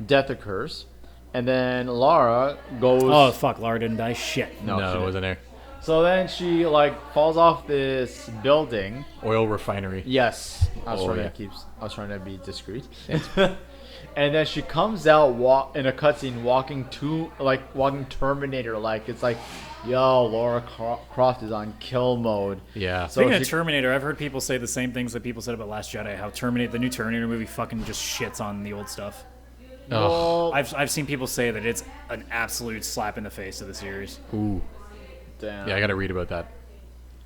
death occurs. And then Lara goes... Oh fuck, Lara didn't die. Shit. No, she No, it didn't. wasn't there. So then she, like, falls off this building. Oil refinery. Yes. I was Oh, trying to be discreet. And then she comes out in a cutscene walking Terminator like. It's like, yo, Lara Croft is on kill mode. Yeah. So Speaking of she- Terminator, I've heard people say the same things that people said about Last Jedi. How the new Terminator movie fucking just shits on the old stuff. Well, I've seen people say that it's an absolute slap in the face of the series. Ooh. damn. Yeah, I got to read about that.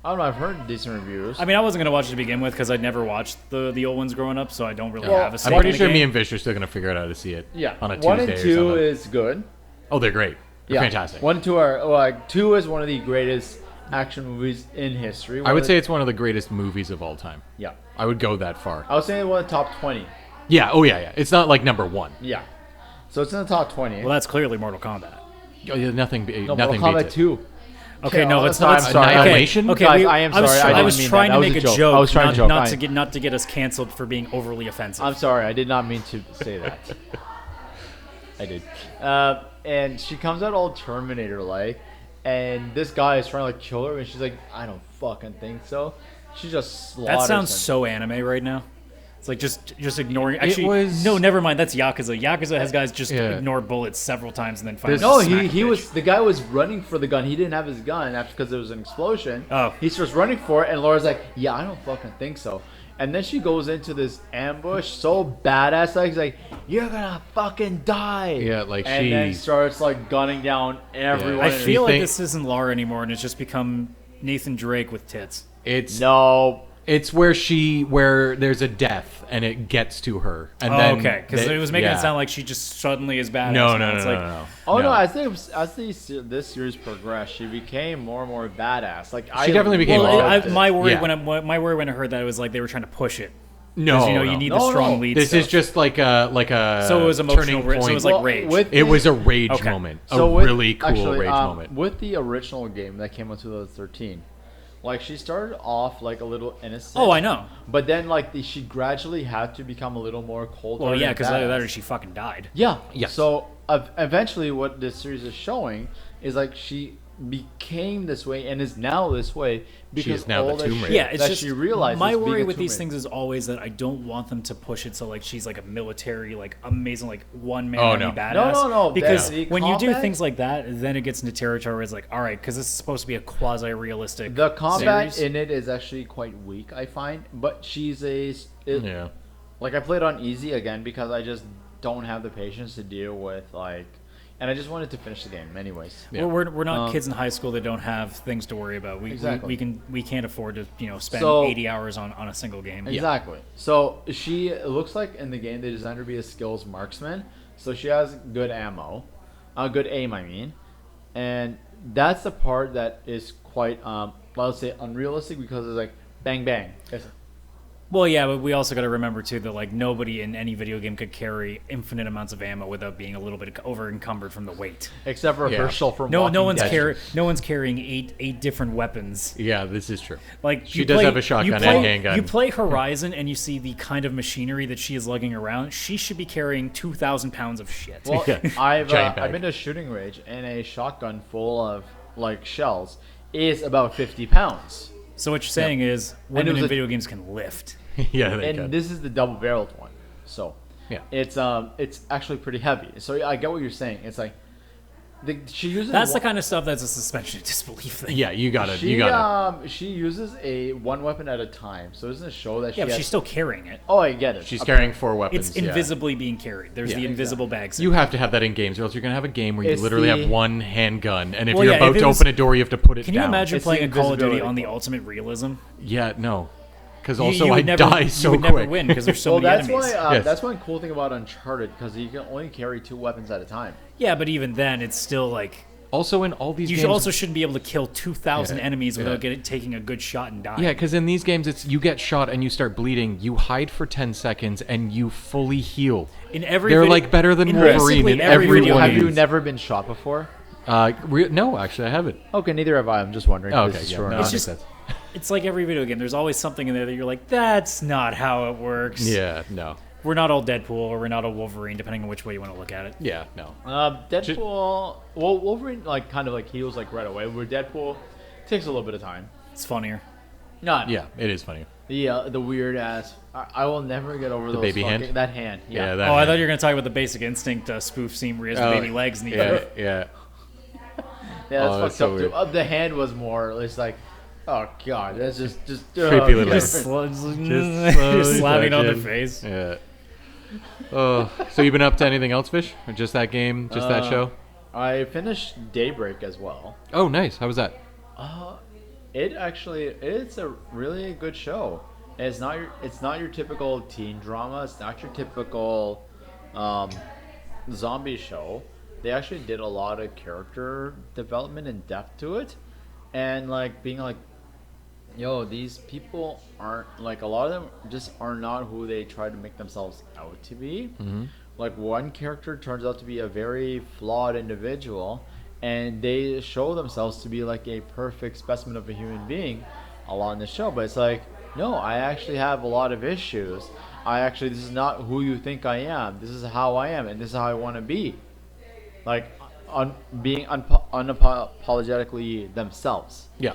I don't know. I've heard decent reviews. I mean, I wasn't gonna watch it to begin with because I'd never watched the old ones growing up, so I don't really Well, have a. I'm stake pretty in the sure game. me and Vish are still going to figure out how to see it yeah, on a Tuesday 1 and 2 or something. is good. Oh, they're great. They're Yeah, fantastic. 1 and 2 are like 2 is one of the greatest action movies in history. I would say it's one of the greatest movies of all time. yeah. I would go that far. I was saying one of the top 20. Yeah, oh yeah. It's not like number one. Yeah, so it's in the top 20. Well, that's clearly Mortal Kombat. Oh, yeah, nothing no, nothing Mortal beats Kombat it. 2. Okay, no, let's sorry, not. I'm sorry. Annihilation? Okay, Guys, we- I am I was, sorry, I I was didn't mean trying that. to That was make a a joke. joke, I was trying to joke. not to get us canceled for being overly offensive. I'm sorry, I did not mean to say that. I did. And she comes out all Terminator-like, and this guy is trying to like kill her, and she's like, "I don't fucking think so." She just slaughters That sounds him. so anime right now. It's like just ignoring. Actually, was- no, never mind. That's Yakuza. Yakuza has guys just Yeah. ignore bullets several times and then finally. No, smack he the was bitch. the guy was running for the gun. He didn't have his gun after because there was an explosion. Oh. He starts running for it, and Laura's like, "Yeah, I don't fucking think so." And then she goes into this ambush so badass, like, she's like, "You're gonna fucking die." Yeah, like and she- then starts like gunning down everyone. I in feel like think- this isn't Lara anymore, and it's just become Nathan Drake with tits. It's no. It's where there's a death and it gets to her. And then Okay, because it was making it sound like she just suddenly is badass. No. It's like, Oh no! No. I think this series progressed, she became more and more badass. Like She definitely became Well, loved it. my worry Yeah. my worry when I heard that was like they were trying to push it. No, 'Cause, you know, no. you need No, the strong no. lead. This stuff. is just like a So it was emotional. turning point. So it was like rage. It was a rage Okay. moment, So a with- really cool actually, rage moment. With the original game that came out in 2013, like she started off like a little innocent. Oh, I know. But then like she gradually had to become a little more cold. Well, yeah, because either that or she fucking died. Yeah. Yes. So eventually, what this series is showing is like she became this way and is now this way because is now all the that Tomb she- Raider. Yeah, it's that just she realizes. my being worry a with Tomb these Raider. things is always that I don't want them to push it so like she's like a military, like amazing, like one man Oh, army no. badass. No. Because The when you do combat- things like that, then it gets into territory where it's like, all right, because this is supposed to be a quasi-realistic. The combat series. in it is actually quite weak, I find. But she's Yeah. like I played on easy again because I just don't have the patience to deal with like, and I just wanted to finish the game anyways. Yeah. We're not kids in high school that don't have things to worry about. Exactly. We can't afford to spend So- 80 hours on a single game. Exactly. So she it looks like in the game they designed her to be a skills marksman. So she has good ammo, good aim. I mean, and that's the part that is quite let's say unrealistic because it's like bang bang. Well, yeah, but we also got to remember too that like nobody in any video game could carry infinite amounts of ammo without being a little bit over encumbered from the weight. Except for Yeah. Herschel from No Walking one's Dead. carrying eight different weapons. Yeah, this is true. Like She you does play- have a shotgun you and play- handgun. You play Horizon and you see the kind of machinery that she is lugging around. She should be carrying 2,000 pounds of shit. Well, Yeah. I've Giant bag. been to a shooting range and a shotgun full of like shells is about 50 pounds. So what you're saying is it women was in a- video games can lift. Yeah, they And can. this is the double-barreled one, so Yeah. it's actually pretty heavy. So I get what you're saying. It's like she uses That's the one, kind of stuff that's a suspension of disbelief thing. Yeah, you got it. she You got it. she uses a one weapon at a time. So it doesn't show that she Yeah, but has, she's still carrying it. Oh, I get it. She's Okay. carrying 4 weapons. It's yeah. invisibly being carried. There's Yeah. the invisible bag. You have to have that in games, or else you're gonna have a game where you It's literally the- have one handgun, and if Well, you're yeah, about if it to was- open a door, you have to put it Can down. you imagine It's playing the a Call of Duty invisibility on the part. ultimate realism? Yeah, no, because You- also you I would never, die so you would quick. never win because there's so Well, many that's enemies. why Yes. that's one cool thing about Uncharted because you can only carry 2 weapons at a time. Yeah, but even then, it's still like Also, in all these you games, also shouldn't be able to kill 2,000 Yeah, enemies without yeah. taking a good shot and dying. yeah, because in these games, it's you get shot and you start bleeding, you hide for 10 seconds, and you fully heal. In every They're video- like better than in Wolverine basically in every every video one. Have game. you never been shot before? No, actually, I haven't. Okay, neither have I. I'm just wondering. Oh, if okay, this is yeah, true or no, not. that It's makes just- sense. It's like every video game. There's always something in there that you're like, that's not how it works. Yeah, no. We're not all Deadpool or we're not all Wolverine, depending on which way you want to look at it. Yeah, no. Deadpool. Well, Wolverine like kind of like heals like right away. Where Deadpool takes a little bit of time. It's funnier. Not Yeah, it is funny. the weird ass. I will never get over those baby fucking, hand? that hand. Yeah, Yeah. that. Oh, I thought you were going to talk about the Basic Instinct spoof scene where he has the baby legs and he Yeah, yeah. Yeah, that's Oh, that's fucked so up weird. too. The hand was more. It's like, oh god, that's just Creepy little yeah. just, Just just slapping on their touching. face. Yeah. Oh, so you've been up to anything else, Fish? Or just that game? Just that show? I finished Daybreak as well. Oh, nice. How was that? It's a really good show. It's not your typical teen drama. It's not your typical zombie show. They actually did a lot of character development and depth to it, and like being like, yo, these people aren't like a lot of them just are not who they try to make themselves out to be. Like one character turns out to be a very flawed individual, and they show themselves to be like a perfect specimen of a human being along the show. But it's like, no, I actually have a lot of issues. This is not who you think I am. This is how I am, and this is how I want to be. Like, being unapologetically themselves. Yeah.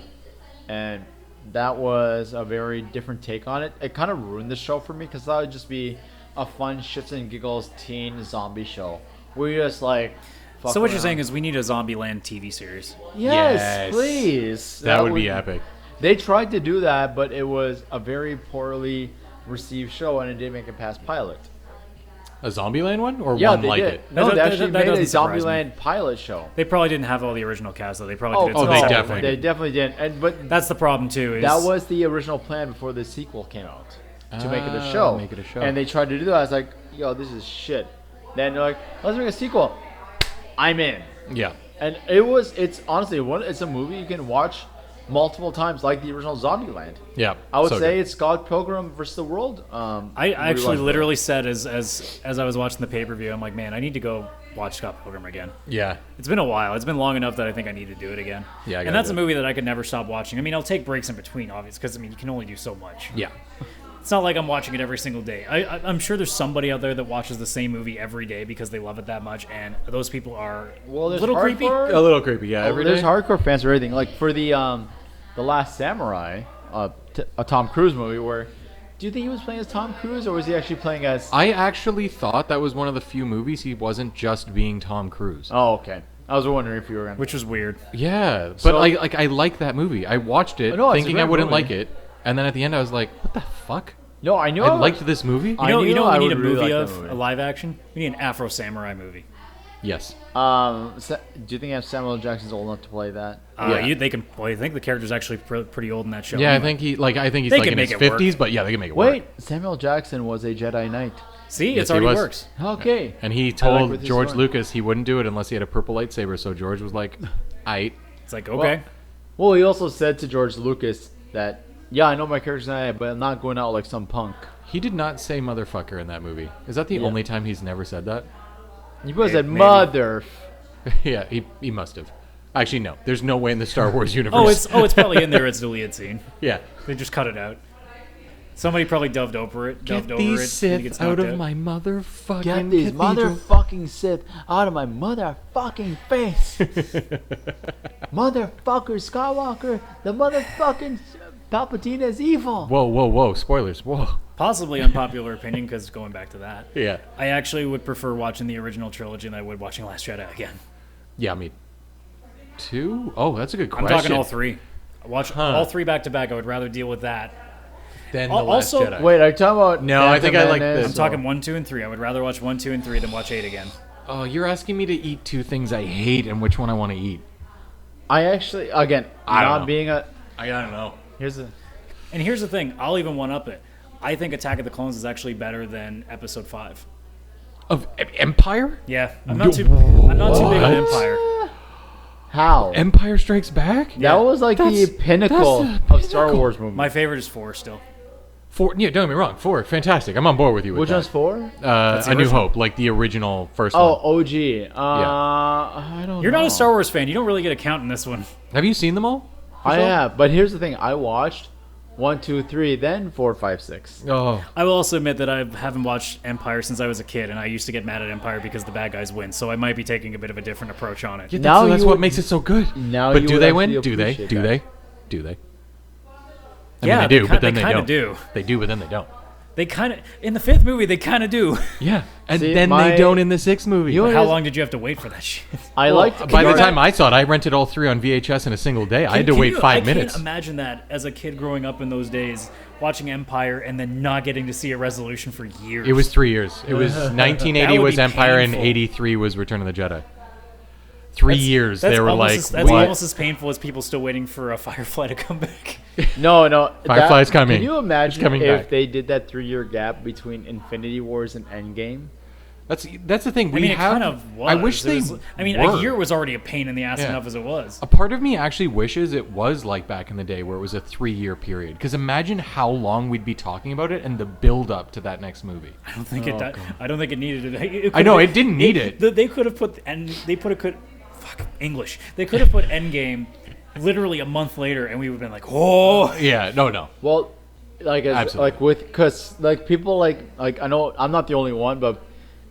And that was a very different take on it. It kind of ruined the show for me because that would just be a fun shits and giggles teen zombie show where you just like. So what you're saying is we need a Zombieland TV series. Yes, please. That would be epic. They tried to do that, but it was a very poorly received show, and it didn't make it past pilot. A Zombieland one or Yeah, one they like did. it? No, they actually that made a doesn't surprise me. Zombieland pilot show. They probably didn't have all the original cast, though. They probably did it. they separate. definitely They definitely didn't. But That's the problem too. Is that was the original plan before the sequel came out to make it a show. Make it a show. And they tried to do that. I was like, yo, this is shit. Then they're like, let's make a sequel. I'm in. Yeah. And it's honestly it's a movie you can watch multiple times, like the original Zombieland. Yeah. I would so say good. it's Scott Pilgrim versus the World. I actually literally said as I was watching the pay-per-view, I'm like, man, I need to go watch Scott Pilgrim again. Yeah. It's been a while. It's been long enough that I think I need to do it again. Yeah, I and gotta that's do a it. movie that I could never stop watching. I mean, I'll take breaks in between, obviously, because you can only do so much. Yeah. It's not like I'm watching it every single day. I'm sure there's somebody out there that watches the same movie every day because they love it that much, and those people are a there's little creepy. hardcore- A little creepy. Yeah. Every There's day. hardcore fans for everything. Like for the Last Samurai, a Tom Cruise movie. Where do you think he was playing as Tom Cruise, or was he actually playing as? I actually thought that was one of the few movies he wasn't just being Tom Cruise. Oh, okay. I was wondering if you were gonna. Which was weird. Yeah, but So- I like that movie. I watched it No, it's a thinking I great wouldn't movie. like it, and then at the end I was like, "What the fuck? No, I knew I liked this movie." You I know, knew what I we need a would really movie like that of, movie. a live action? We need an Afro Samurai movie. Yes. Do you think Samuel Jackson's old enough to play that? Yeah. They can. Well, I think the character's actually pretty old in that show. Yeah, I anyway. think he's They like can in his make it work. 50s, but yeah, they can make it Wait, work. Samuel Jackson was a Jedi Knight. See, Yes, it's he already was. works. Okay. And he I like told with his George story. Lucas he wouldn't do it unless he had a purple lightsaber. So George was like, "Aight." It's like okay. Well, he also said to George Lucas that, yeah, I know my character's Knight, but I'm not going out like some punk. He did not say motherfucker in that movie. Is that the Yeah. only time he's never said that? He was said Maybe. mother. Yeah, he must have. Actually, no. There's no way in the Star Wars universe. It's probably in there. It's deleted scene. yeah. They just cut it out. Somebody probably dubbed over it. Get Dubbed over these it. Sith It gets out knocked of my motherfucking Get these cathedral. motherfucking Sith out of my motherfucking face. Motherfucker Skywalker, the motherfucking Palpatine is evil. Whoa. Spoilers. Whoa. Possibly unpopular opinion, because going back to that, Yeah. I actually would prefer watching the original trilogy than I would watching Last Jedi again. Yeah, me too. Oh, that's a good I'm question. talking all three. I watch all three back to back. I would rather deal with that. Then the Also- Last Jedi. Wait, are you talking about? No, I think I like Phantom this. I'm talking 1, 2, and 3. I would rather watch 1, 2, and 3 than watch 8 again. Oh, you're asking me to eat two things I hate and which one I want to eat. I actually, again, I don't not know. being a. I don't know. Here's a. And here's the thing. I'll even one up it. I think Attack of the Clones is actually better than Episode 5. Of Empire? Yeah, I'm not too big on What? Empire. How? Empire Strikes Back? That was like the That's pinnacle the of Star pinnacle. Wars movies. My favorite is 4 still. 4. Yeah, don't get me wrong. 4. Fantastic. I'm on board with you with Which that. one's 4? the A New original. Hope, like the original first Oh, one. OG. I don't know. You're not a Star Wars fan. You don't really get a count in this one. Have you seen them all? I have, but here's the thing. I watched 1, 2, 3, then 4, 5, 6. Oh. I will also admit that I haven't watched Empire since I was a kid, and I used to get mad at Empire because the bad guys win. So I might be taking a bit of a different approach on it. Yeah, Now that's you what would- makes it so good. now but you do would they win? actually Do they? appreciate Do that. they? Do they? I Yeah, mean, they do, but then they they kinda don't. do. They do, but then they don't. They kind of in the 5th movie. They kind of do. Yeah, and See, then my- they don't in the 6th movie. You know How Here's- long did you have to wait for that shit? I liked. By the can time you- I saw it, I rented all 3 on VHS in a single day. I had to wait 5 minutes. I can't imagine that as a kid growing up in those days, watching Empire and then not getting to see a resolution for years. It was 3 years. It was 1980 That would was be Empire and painful. 83 was Return of the Jedi. 3 years That's they were almost like, as, that's what? almost as painful as people still waiting for a Firefly to come back. No. Firefly's coming. Can you imagine It's coming if back. they did that 3-year gap between Infinity Wars and Endgame? That's the thing. I We mean, have. it kind of was. I wish It they. was- I mean, were. a year was already a pain in the ass Yeah. enough as it was. A part of me actually wishes it was like back in the day where it was a 3-year period. Because imagine how long we'd be talking about it and the build up to that next movie. I don't think it. I don't think it needed it. I know, it didn't need it. They could have put and they could English. They could have put Endgame literally a month later, and we would have been like, oh. Yeah, no. Well, like Absolutely. because people like I know I'm not the only one, but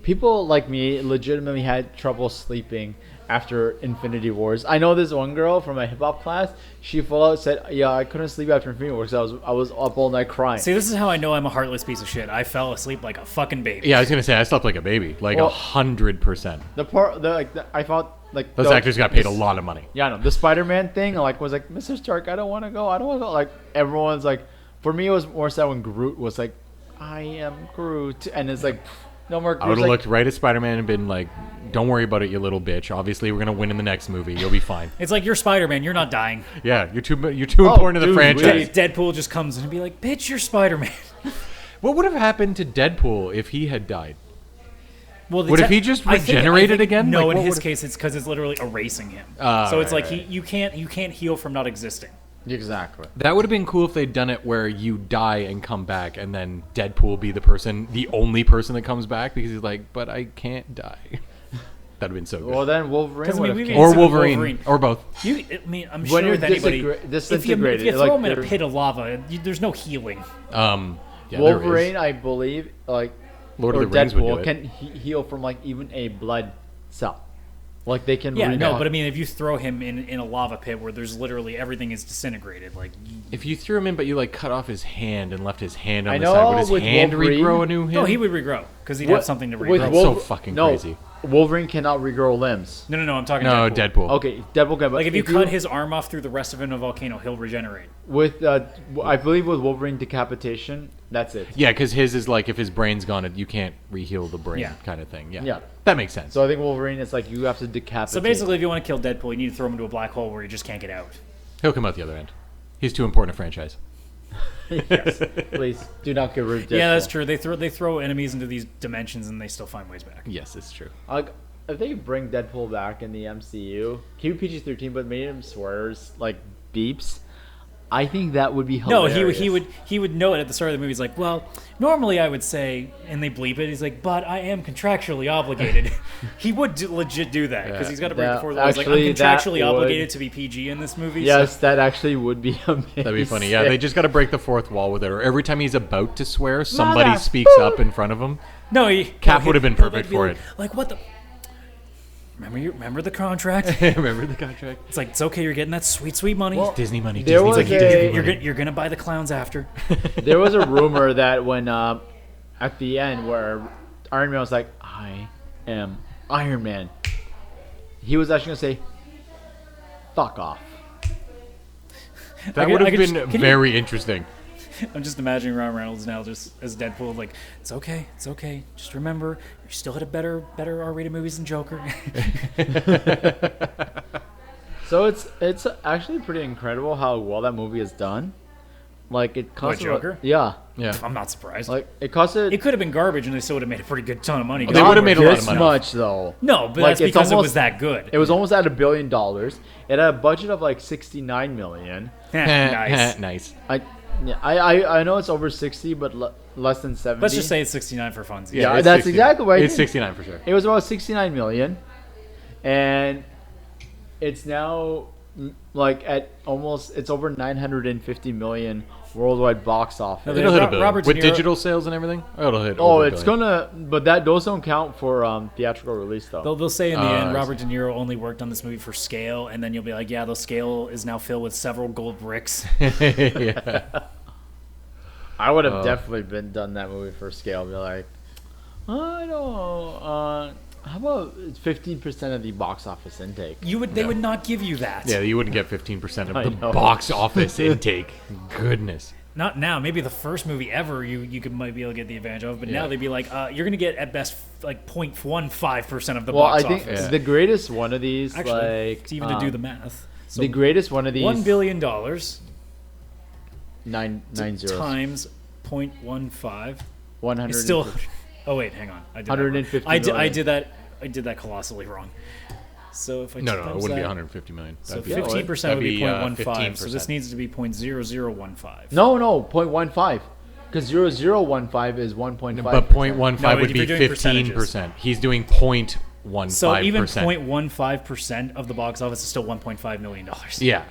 people like me legitimately had trouble sleeping after Infinity Wars. I know this one girl from my hip hop class. She full out said, "Yeah, I couldn't sleep after Infinity Wars. I was up all night crying." See, this is how I know I'm a heartless piece of shit. I fell asleep like a fucking baby. Yeah, I was gonna say I slept like a baby, like Well, 100%. I thought like Those actors got paid a lot of money. Yeah, I know the Spider-Man thing. Was like, Mr. Stark, I don't want to go. I don't want to go. Like everyone's like, for me it was more sad when Groot was like, I am Groot, and it's like, no more Groot. I would have looked right at Spider-Man and been like, "Don't worry about it, you little bitch. Obviously, we're gonna win in the next movie. You'll be fine." It's like, you're Spider-Man. You're not dying. Yeah, you're too important to the dude, franchise. Deadpool just comes in and be like, bitch, you're Spider-Man. What would have happened to Deadpool if he had died? Well, What if he just regenerated again? No, Like, in what his would've- case, it's because it's literally erasing him. Ah, So it's right, like you can't heal from not existing. Exactly. That would have been cool if they'd done it where you die and come back, and then Deadpool be the only person that comes back because he's like, "But I can't die." That'd have been so good. Well, then Wolverine 'Cause, I would mean, have we came. made- Or Wolverine, Wolverine. or both. I mean, I'm When sure you're with anybody, disintegrated, if you like, throw him in a they're- pit of lava, there's no healing. Yeah, there Wolverine, is. I believe, like Lord or of the Rings would do Deadpool it. can heal from like even a blood cell. Like they can. Yeah, no, but I mean, if you throw him in a lava pit where there's literally everything is disintegrated, like If you threw him in, but you like cut off his hand and left his hand on I the know, side, would his with hand Wolverine- regrow a new hand? no, he would regrow because he'd have something to with regrow. That's so fucking crazy. Wolverine cannot regrow limbs. No, I'm talking No, Deadpool. Deadpool. Okay, Deadpool can. But Like if you cut his arm off through the rest of it in a volcano, he'll regenerate. with, I believe with Wolverine decapitation, that's it. Yeah, because his is like if his brain's gone, you can't re-heal the brain, Yeah. kind of thing. Yeah, Yeah. that makes sense. So I think Wolverine is like you have to decapitate. So basically, if you want to kill Deadpool, you need to throw him into a black hole where he just can't get out. He'll come out the other end. He's too important a franchise. yes, please do not get rid of Deadpool. Yeah, that's true. They throw enemies into these dimensions and they still find ways back. Yes, it's true. Like, if they bring Deadpool back in the MCU, keep PG-13, but made him swears like beeps, I think that would be No, hilarious. he would know it at the start of the movie. He's like, well, normally I would say, and they bleep it. He's like, but I am contractually obligated. He would legit do that because he's got to break the That- fourth wall. He's like, I'm actually, that contractually would- obligated to be PG in this movie. Yes, so. that actually would be amazing. That'd be funny. Yeah, they just got to break the fourth wall with it. Or every time he's about to swear, somebody Mother- speaks up in front of him. No, Cap would have been he'll perfect be for like, it. Like what the? Remember the contract? Remember the contract? It's like it's okay. You're getting that sweet money. Well, Disney money. There Disney was money. a- Disney money. you're gonna buy the clowns after. There was a rumor that when at the end where Iron Man was like, "I am Iron Man," he was actually gonna say, "Fuck off." That I would have could been just- can you- very interesting. I'm just imagining Ryan Reynolds now just as Deadpool, like, it's okay. Just remember, you still had a better R-rated movies than Joker. So it's actually pretty incredible how well that movie is done. Like it cost Joker? Yeah, Yeah. I'm not surprised. like it costed. It could have been garbage, and they still would have made a pretty good ton of money. They would have made a lot of this money. much though. No, but Like, that's it's because it almost- was that good. It was almost at $1 billion. It had a budget of like 69 million. Nice. Nice. I know it's over 60, but less than 70. Let's just say it's 69 for funsies. Yeah, it's that's 69. exactly what I It's did. 69 for sure. It was about 69 million, and it's now like at almost it's over 950 million worldwide box office. No, It'll hit a Robert billion. De With Niro- digital sales and everything, it'll hit. Oh, over a it's billion. gonna, but those don't count for theatrical release though. They'll say in the end, I Robert De Niro only worked on this movie for scale, and then you'll be like, yeah, the scale is now filled with several gold bricks. Yeah. I would have definitely been done that movie for scale. Be like, I don't. How about 15% of the box office intake? They would not give you that. Yeah, you wouldn't get 15% I of the know. box office intake. Goodness. Not now. Maybe the first movie ever might be able to get the advantage of, but now they'd be like, you're gonna get at best like 0.15% of the Well, box I think office. the greatest one of these, Actually, like to even to do the math. So the greatest one of these, $1 billion nine zeros, times 0.15. 100. It's still. Oh wait, hang on. I did 150 that wrong. million. I did that colossally wrong. So if I No, it times wouldn't be that- 150 million. So That'd be- 15% would be that'd 0.15. So this 15%. needs to be 0.0015. No, 0.15, because 0015 is 1.5. But 0.15 No, would if be you're doing percentages. 15%. He's doing point 0.15%. So even 0.15% of the box office is still $1.5 million. Yeah.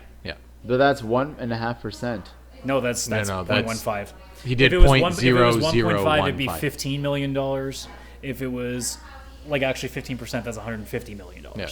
But that's 1.5%. No, that's No, that's- 0.15. He did If it was 1.5, it'd be .0015. $15 million. If it was like actually 15%, that's $150 million. Yeah.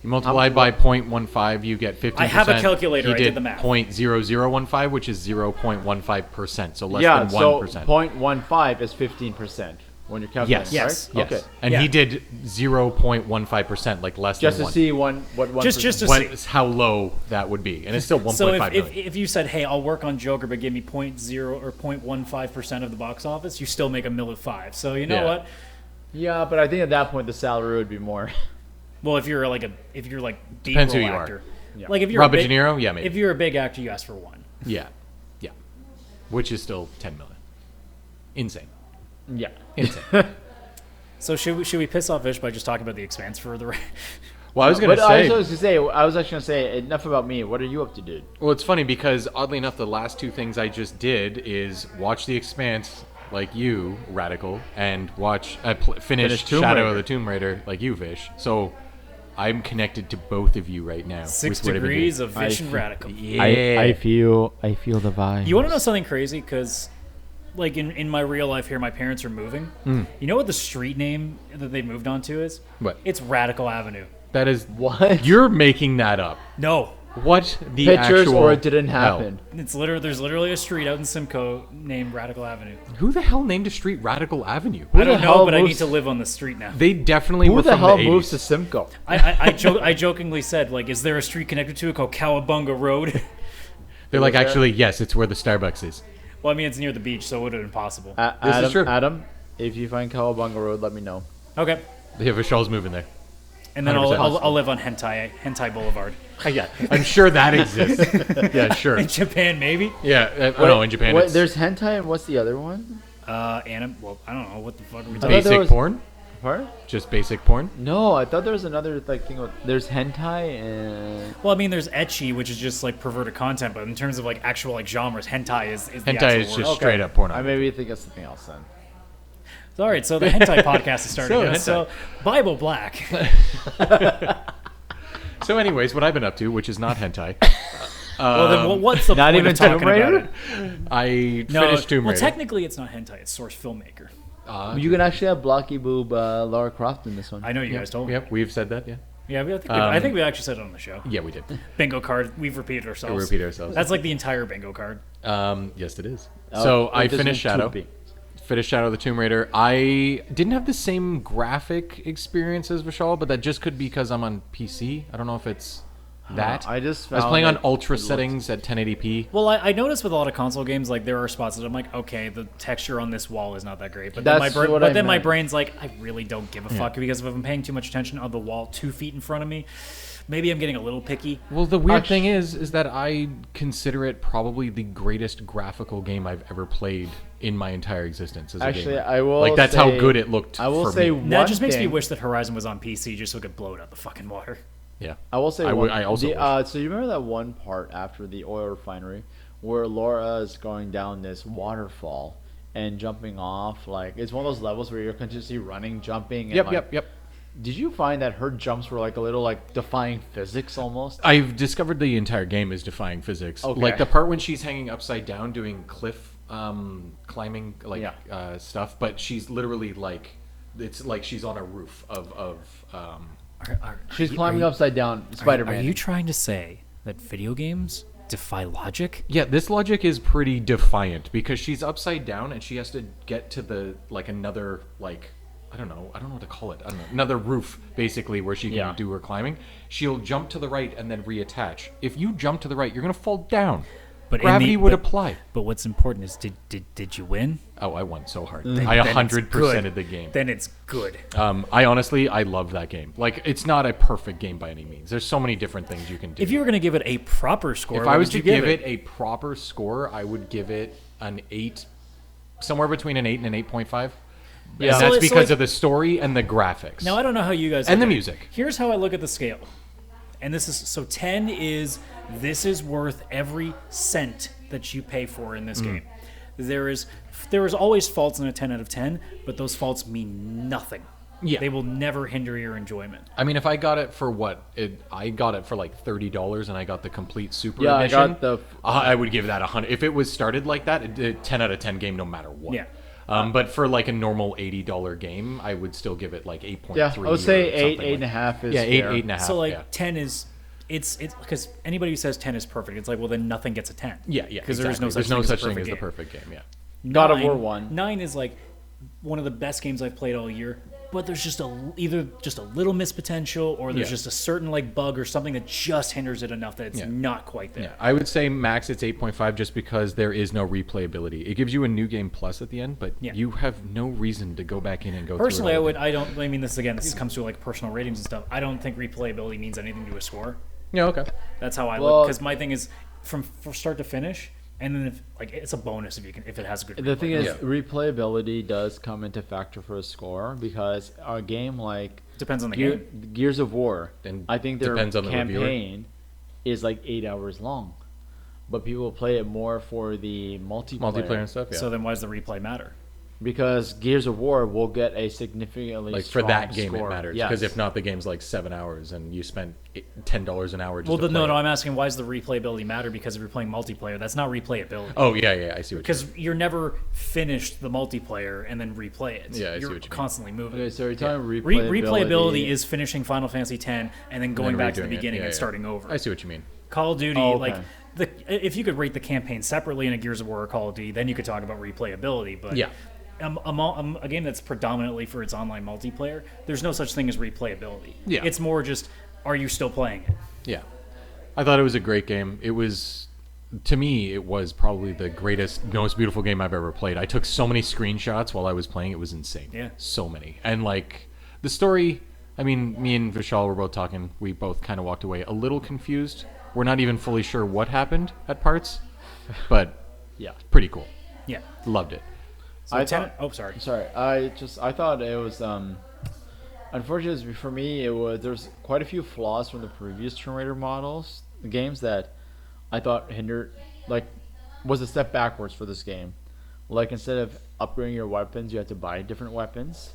You multiply by 0.15, you get 15%. I have a calculator. He I did did the math. 0.0015, which is 0.15%, so less Yeah, than so 1%. 0.15 is 15% when you're calculating, Yes. right? Yes. Okay. And Yeah. he did 0.15%, like less Just than to see what 1%. Just to what, see. how low that would be. And it's still 1.5 So million. if you said, hey, I'll work on Joker, but give me 0.0 or 0.15% of the box office, you still make $1.5 million. So you know Yeah. what? Yeah, but I think at that point the salary would be more. Well, if you're like Depends who B-roll you are. actor, Yeah. like if you're Robert a big, De Niro? Yeah, maybe. If you're a big actor, you ask for one. Yeah. Which is still 10 million. Insane. Yeah. Insane. So should we piss off Vish by just talking about The Expanse for the rest? Well, I was going to But say... I was actually going to say, enough about me. What are you up to, dude? Well, it's funny because, oddly enough, the last two things I just did is watch The Expanse, like you, Radical, and finish Finish Tomb Shadow Raider. of the Tomb Raider, like you, Vish. So I'm connected to both of you right now. 6 with what I've been degrees doing. of Vish and Radical. Yeah. I feel the vibe. You want to know something crazy? Because, like, in my real life here, my parents are moving. You know what the street name that they moved on to is? What? It's Radical Avenue. That is... What? You're making that up. No. What the Pictures actual or it didn't hell? happen? There's literally a street out in Simcoe named Radical Avenue. Who the hell named a street Radical Avenue? I don't the know, hell but I need moves- to live on the street now. They definitely Who were the from hell the 80s. moves to Simcoe? I jokingly said, like, is there a street connected to it called Cowabunga Road? They're like, there? actually, yes, it's where the Starbucks is. Well, I mean, it's near the beach, so it would have been possible. This Adam, is true. Adam, if you find Cowabunga Road, let me know. Okay. They have Vishal's moving there. And then 100% I'll live on Hentai Boulevard. Yeah, I'm sure that exists. Yeah, sure. In Japan, maybe? Yeah, no, in Japan it's There's hentai, and what's the other one? Well, I don't know. What the fuck are we I talking thought there basic was- porn. Part? Just basic porn. No, I thought there was another like thing. There's hentai and Well, I mean, there's ecchi, which is just like perverted content, but in terms of like actual like genres, hentai is the Hentai actual is word. just straight up porn. I maybe think of something else then. All right, so the hentai podcast is starting. So, now. hentai. So Bible Black. So, anyways, what I've been up to, which is not hentai, Well, then what's the Not point even of talking Tomb Raider? about it? I No, finished Tomb well, Raider. technically it's not hentai; it's source filmmaker. You can actually have blocky boob Lara Croft in this one. I know you guys told me. Yep, we've said that. Yeah, Yeah, I think we actually said it on the show. yeah, we did. Bingo card. We've repeated ourselves. We repeat ourselves. That's like the entire bingo card. Yes, it is. Oh, So it I doesn't finished mean Shadow. poopy. Finished Shadow of the Tomb Raider. I didn't have the same graphic experience as Vishal, but that just could be because I'm on PC. I don't know if it's that. I just was found playing on that ultra it looked- settings at 1080p. Well, I noticed with a lot of console games, like there are spots that I'm like, okay, the texture on this wall is not that great, but then, That's my, what I my meant. brain's like, I really don't give a fuck because if I'm paying too much attention on the wall 2 feet in front of me, maybe I'm getting a little picky. Well, the weird Actually- thing is that I consider it probably the greatest graphical game I've ever played in my entire existence as a Actually, gamer. I will like that's how say- good it looked. I will for say me. And that one just makes me thing- wish that Horizon was on PC just so it could blow it out the fucking water. Yeah, I will say I one. also wish. So you remember that one part after the oil refinery where Laura is going down this waterfall and jumping off? Like it's one of those levels where you're continuously running, jumping. And Yep. Did you find that her jumps were like a little like defying physics almost? I've discovered the entire game is defying physics. Okay. Like the part when she's hanging upside down doing cliff climbing stuff, but she's literally like it's like she's on a roof of She's climbing upside down, Spider-Man. Are you trying to say that video games defy logic? Yeah, this logic is pretty defiant because she's upside down and she has to get to the another I don't know what to call it. I don't know, another roof basically where she can do her climbing. She'll jump to the right and then reattach. If you jump to the right, you're gonna fall down. But Gravity would apply. But what's important is did you win? Oh, I won so hard. Then I it's 100%ed the game. Then it's good. I love that game. Like, it's not a perfect game by any means. There's so many different things you can do. If you were going to give it a proper score, If what I was would to you give it a proper score, I would give it an 8, somewhere between an 8 and an 8.5. Yeah. And So that's it's because like- of the story and the graphics. Now I don't know how you guys And look the at it. music. Here's how I look at the scale, and this is so 10 is this is worth every cent that you pay for in this game. There is always faults in a 10 out of 10, but those faults mean nothing. Yeah. They will never hinder your enjoyment. I mean, if I got it for I got it for like $30 and I got the complete super Yeah, I edition. got the- I would give that 100. If it was started like that, a 10 out of 10 game no matter what. Yeah. But for like a normal $80 game, I would still give it like 8.3. Yeah, I would say or something 8.5 is yeah, eight, fair. 8.5. So like yeah. 10 is it's because anybody who says 10 is perfect, it's like, well, then nothing gets a 10. Yeah, Because exactly. there's no such thing as the a perfect game. Yeah. God of War 1. 9 is like one of the best games I've played all year, but there's just either just a little missed potential, or there's Yeah. just a certain like bug or something that just hinders it enough that it's Yeah. not quite there. Yeah, I would say max it's 8.5 just because there is no replayability. It gives you a new game plus at the end, but Yeah. you have no reason to go back in and go Personally, through it. I mean, this comes to like personal ratings and stuff. I don't think replayability means anything to a score. Yeah, okay. That's how I Well- look, because my thing is from start to finish, and then if like it's a bonus if it has a good. The thing is, Yeah. replayability does come into factor for a score because a game like Depends on the game. Gears of War, And I think their depends on the reviewer. campaign is like 8 hours long, but people play it more for the Multiplayer and stuff, yeah. So then why does the replay matter? because Gears of War will get a significantly like for strong that game score. it matters Yes. because if not the game's like 7 hours and you spent $10 an hour just Well, to play no, it. I'm asking why does the replayability matter? Because if you're playing multiplayer, that's not replayability. Oh yeah, I see what you Because you're never finished the multiplayer and then replay it. Yeah, I see you're what you mean. constantly moving. Okay, so you're talking Replayability is finishing Final Fantasy X and then going then back to the redoing it. beginning Yeah, and yeah. starting over. I see what you mean. Call of Duty, Oh, okay. like if you could rate the campaign separately in a Gears of War or Call of Duty, then you could talk about replayability. But Yeah. a game that's predominantly for its online multiplayer, there's no such thing as replayability. Yeah. It's more just, are you still playing it? Yeah. I thought it was a great game. It was, to me, it was probably the greatest, most beautiful game I've ever played. I took so many screenshots while I was playing. It was insane. Yeah. So many. And like the story, I mean, me and Vishal were both talking. We both kind of walked away a little confused. We're not even fully sure what happened at parts, but Yeah. pretty cool. Yeah. Loved it. So I Tenet, sorry. Sorry, I thought it was unfortunately for me there's quite a few flaws from the previous Tomb Raider games that I thought hindered, like, was a step backwards for this game. Like, instead of upgrading your weapons, you had to buy different weapons.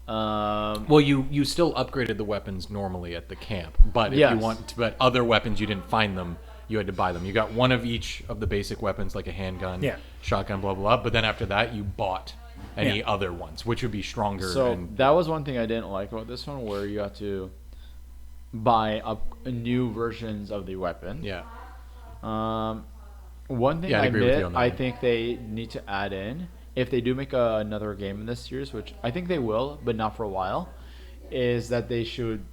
Well, you still upgraded the weapons normally at the camp, but if Yes. you but other weapons you didn't find them, you had to buy them. You got one of each of the basic weapons, like a handgun, Yeah. shotgun, blah blah blah. But then after that, you bought any Yeah. other ones, which would be stronger. So and that was one thing I didn't like about this one, where you had to buy up new versions of the weapon. yeah, One thing Yeah, I'd I agree with you on that I one. think they need to add in, if they do make another game in this series, which I think they will, but not for a while, is that they should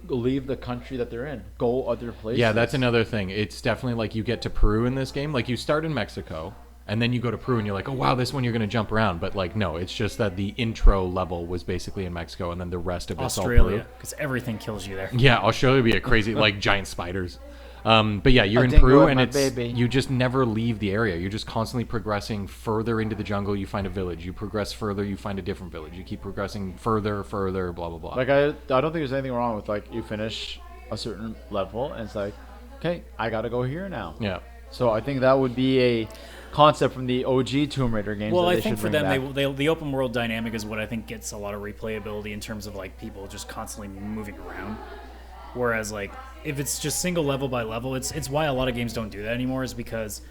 leave the country that they're in, go other places. yeah, that's another thing. It's definitely like you get to Peru in this game. Like you start in Mexico, and then you go to Peru, and you're like, oh wow, this one you're gonna jump around. But like, no, it's just that the intro level was basically in Mexico, and then the rest of it's all Peru. Australia, because everything kills you there. Yeah, Australia would be a crazy, like giant spiders. But yeah, you're I in think Peru, with and my it's baby. you just never leave the area. You're just constantly progressing further into the jungle. You find a village. You progress further. You find a different village. You keep progressing further, blah blah blah. Like, I don't think there's anything wrong with, like, you finish a certain level, and it's like, okay, I gotta go here now. yeah, So I think that would be a concept from the OG Tomb Raider games. Well, that I they think should for bring them, back. the open world dynamic is what I think gets a lot of replayability in terms of like people just constantly moving around. Whereas like if it's just single level by level, it's why a lot of games don't do that anymore, is because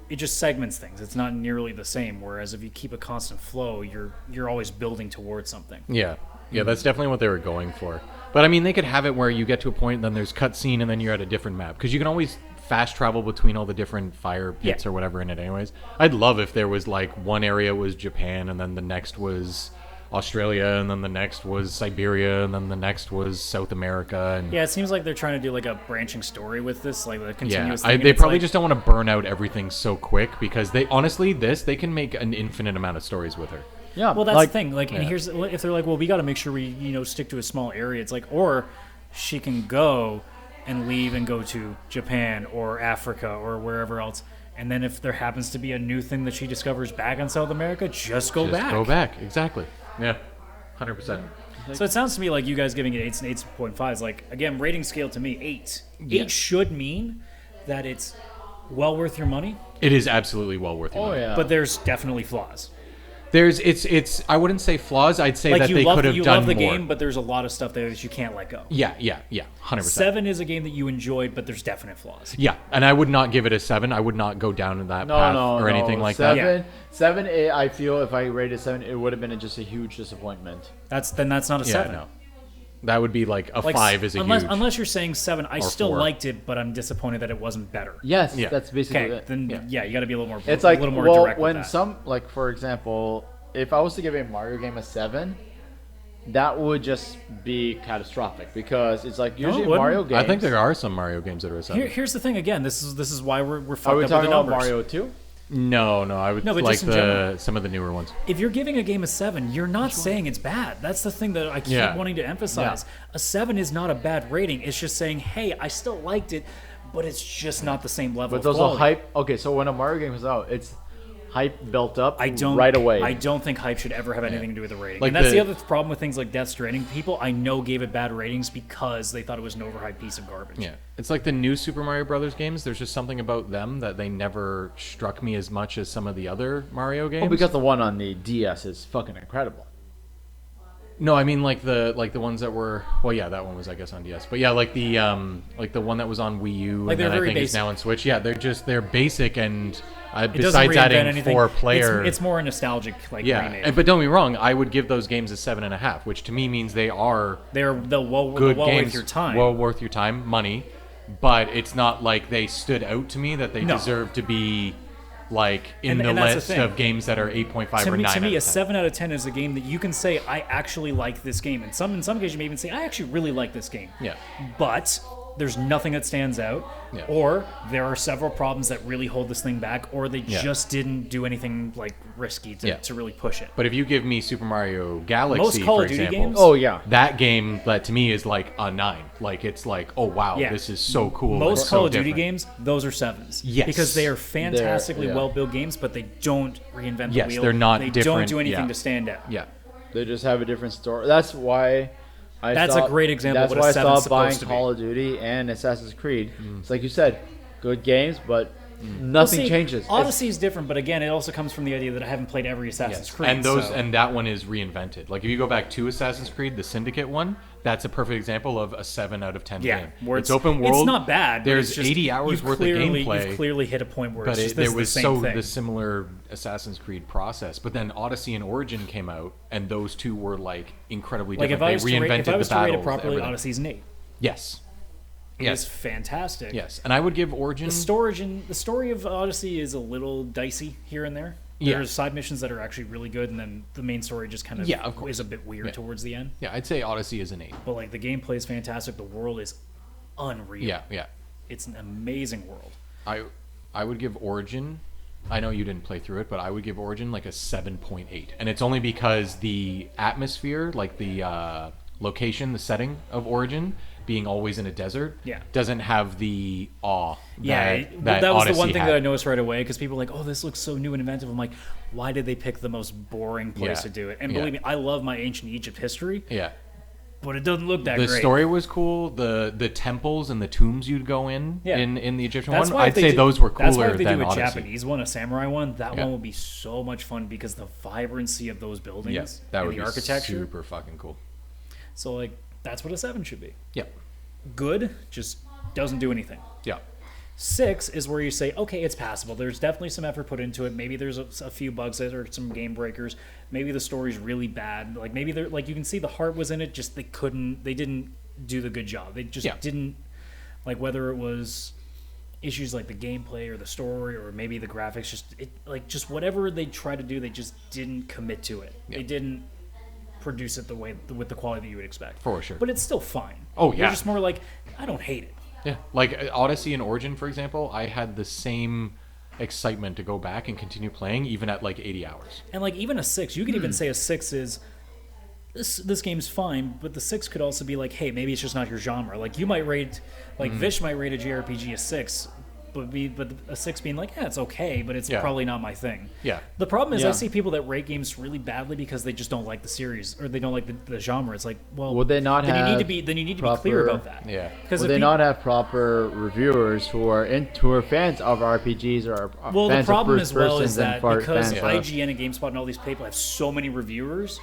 it just segments things. It's not nearly the same. Whereas if you keep a constant flow, you're always building towards something. yeah. That's definitely what they were going for. But I mean, they could have it where you get to a point, and then there's cutscene, and then you're at a different map because you can always fast travel between all the different fire pits Yeah. or whatever in it. Anyways, I'd love if there was like one area was Japan, and then the next was Australia, and then the next was Siberia, and then the next was South America. And Yeah, it seems like they're trying to do like a branching story with this, like a yeah, continuous thing. and they it's probably like- just don't want to burn out everything so quick because they honestly they can make an infinite amount of stories with her. Yeah, Well, that's like, the thing. Like, and Yeah. here's if they're like, well, we got to make sure we stick to a small area. It's like, or she can go and leave and go to Japan or Africa or wherever else. And then if there happens to be a new thing that she discovers back in South America, just go back. Go back, exactly. Yeah, 100%. So it sounds to me like you guys giving it 8s and 8.5 is like, again, rating scale to me 8. Yeah. 8 should mean that it's well worth your money, It is absolutely well worth your Oh money. yeah. but there's definitely flaws. it's I wouldn't say flaws. I'd say that they could have done more. You love the game, but there's a lot of stuff there that you can't let go. Yeah, 100%. 7 is a game that you enjoyed, but there's definite flaws. Yeah, and I would not give it a 7. I would not go down in that path or anything like that. 7, I feel if I rated 7, it would have been just a huge disappointment. That's not a 7. No. That would be like a 5 is a huge. Unless you're saying 7, I still 4. liked it, but I'm disappointed that it wasn't better. Yes, that's basically Okay, it. then you got to be a little more. It's like, a little more well, direct when with that. some, like, for example, if I was to give a Mario game a 7, that would just be catastrophic because it's like usually it wouldn't. Mario games. I think there are some Mario games that are a 7. Here's the thing again. This is why we're fucked Are we up talking with the about numbers. Mario 2? No, I would but like just in general. some of the newer ones. If you're giving a game a 7, you're not saying it's bad. That's the thing that I keep wanting to emphasize. A 7 is not a bad rating. It's just saying, hey, I still liked it, but it's just not the same level But of those quality. are hype. Okay, so when a Mario game is out, it's hype built up don't right away. I don't think hype should ever have anything to do with the rating. Like and that's the- the other problem with things like Death Stranding. People I know gave it bad ratings because they thought it was an overhyped piece of garbage. Yeah, it's like the new Super Mario Brothers games. There's just something about them that they never struck me as much as some of the other Mario games. Oh, because the one on the DS is fucking incredible. No, I mean like the ones that were that one was I guess on DS. But yeah, like the one that was on Wii U Like and they're then I very think is basic. now on Switch. Yeah, they're basic and It doesn't besides reinvent adding anything. 4-player. It's more a nostalgic remake. But don't be wrong, I would give those games a 7.5, which to me means they are They're well good games, worth your time. well worth your time, money. But it's not like they stood out to me that they No. deserve to be like in the And that's the list thing. of games that are 8.5 to or 9. me, out a of 10. 7 out of 10 is a game that you can say, I actually like this game. And in some cases, you may even say, I actually really like this game. Yeah. But there's nothing that stands out, Yeah. or there are several problems that really hold this thing back, or they Yeah. just didn't do anything like risky to really push it. But if you give me Super Mario Galaxy, Most Call for of Duty example, games- Oh, yeah. that game that to me is like a 9. Like it's like, oh wow, Yeah. this is so cool. Most It's Call so of Duty different. games, those are 7s. Yes. Because they are fantastically yeah. well-built games, but they don't reinvent the Yes, wheel. they're not They different, don't do anything yeah. to stand out. Yeah. They just have a different story. That's why That's a great example of That's what a why I 7's stopped buying supposed to be. Call of Duty and Assassin's Creed. It's like you said, good games, but Well, nothing see, changes. Odyssey is different, but again, it also comes from the idea that I haven't played every Assassin's Creed. And those so- and that one is reinvented. Like if you go back to Assassin's Creed, the Syndicate one, that's a perfect example of a 7 out of 10 game. where It's open world. It's not bad. but There's it's just, 80 hours you've worth clearly, of gameplay. You've clearly hit a point where But it's just there this was is the same so thing. the similar Assassin's Creed process. But then Odyssey and Origin came out, and those two were like incredibly Like different. if I was They to reinvented rate, if I was the to rate battles. it properly, everything. Odyssey's an 8. Yes. It is fantastic. Yes. And I would give Origin. The story of Odyssey is a little dicey here and there. Yeah. There's side missions that are actually really good, and then the main story just kind of, Yeah, of course. is a bit weird Yeah. towards the end. Yeah, I'd say Odyssey is an 8. But like the gameplay is fantastic. The world is unreal. Yeah. It's an amazing world. I would give Origin. I know you didn't play through it, but I would give Origin like a 7.8, and it's only because the atmosphere, like the location, the setting of Origin, being always in a desert, doesn't have the awe. Yeah, that that was Odyssey the one thing had. that I noticed right away because people were like, "Oh, this looks so new and inventive." I'm like, "Why did they pick the most boring place Yeah. to do it?" And Yeah. believe me, I love my ancient Egypt history, Yeah. but it doesn't look that The great. story was cool. The temples and the tombs you'd go in Yeah. in the Egyptian That's one, why if I'd they say do- those were That's why cooler if they than do a Odyssey. Japanese one, a samurai one, that Yeah. one would be so much fun because the vibrancy of those buildings Yes, that and would the be architecture. super fucking cool. So like, that's what a 7 should be. Yeah. Good, just doesn't do anything. Yeah. 6 is where you say, okay, it's passable. There's definitely some effort put into it. Maybe there's a few bugs that are some game breakers. Maybe the story's really bad. Like maybe they're like you can see the heart was in it. Just they didn't do the good job. They just didn't like whether it was issues like the gameplay or the story or maybe the graphics. Just whatever they tried to do, they just didn't commit to it. Yeah. They didn't produce it with the quality that you would expect. For sure. But it's still fine. Oh, You're yeah. just more like I don't hate it. Yeah, like Odyssey and Origin, for example, I had the same excitement to go back and continue playing, even at like 80 hours. And like even a 6, you could even say a 6 is this game's fine, but the 6 could also be like, hey, maybe it's just not your genre. Like you might rate, like Vish might rate a JRPG a 6, but a 6 being like, yeah, it's okay, but it's Yeah. probably not my thing. Yeah. The problem is Yeah. I see people that rate games really badly because they just don't like the series or they don't like the genre. It's like, well, Would they not then you need have to be clear proper- about that. Yeah. Because Would they not have proper reviewers who are fans of RPGs or well, the fans problem of as well first-persons is and that far- because fans of- IGN and GameSpot and all these people have so many reviewers,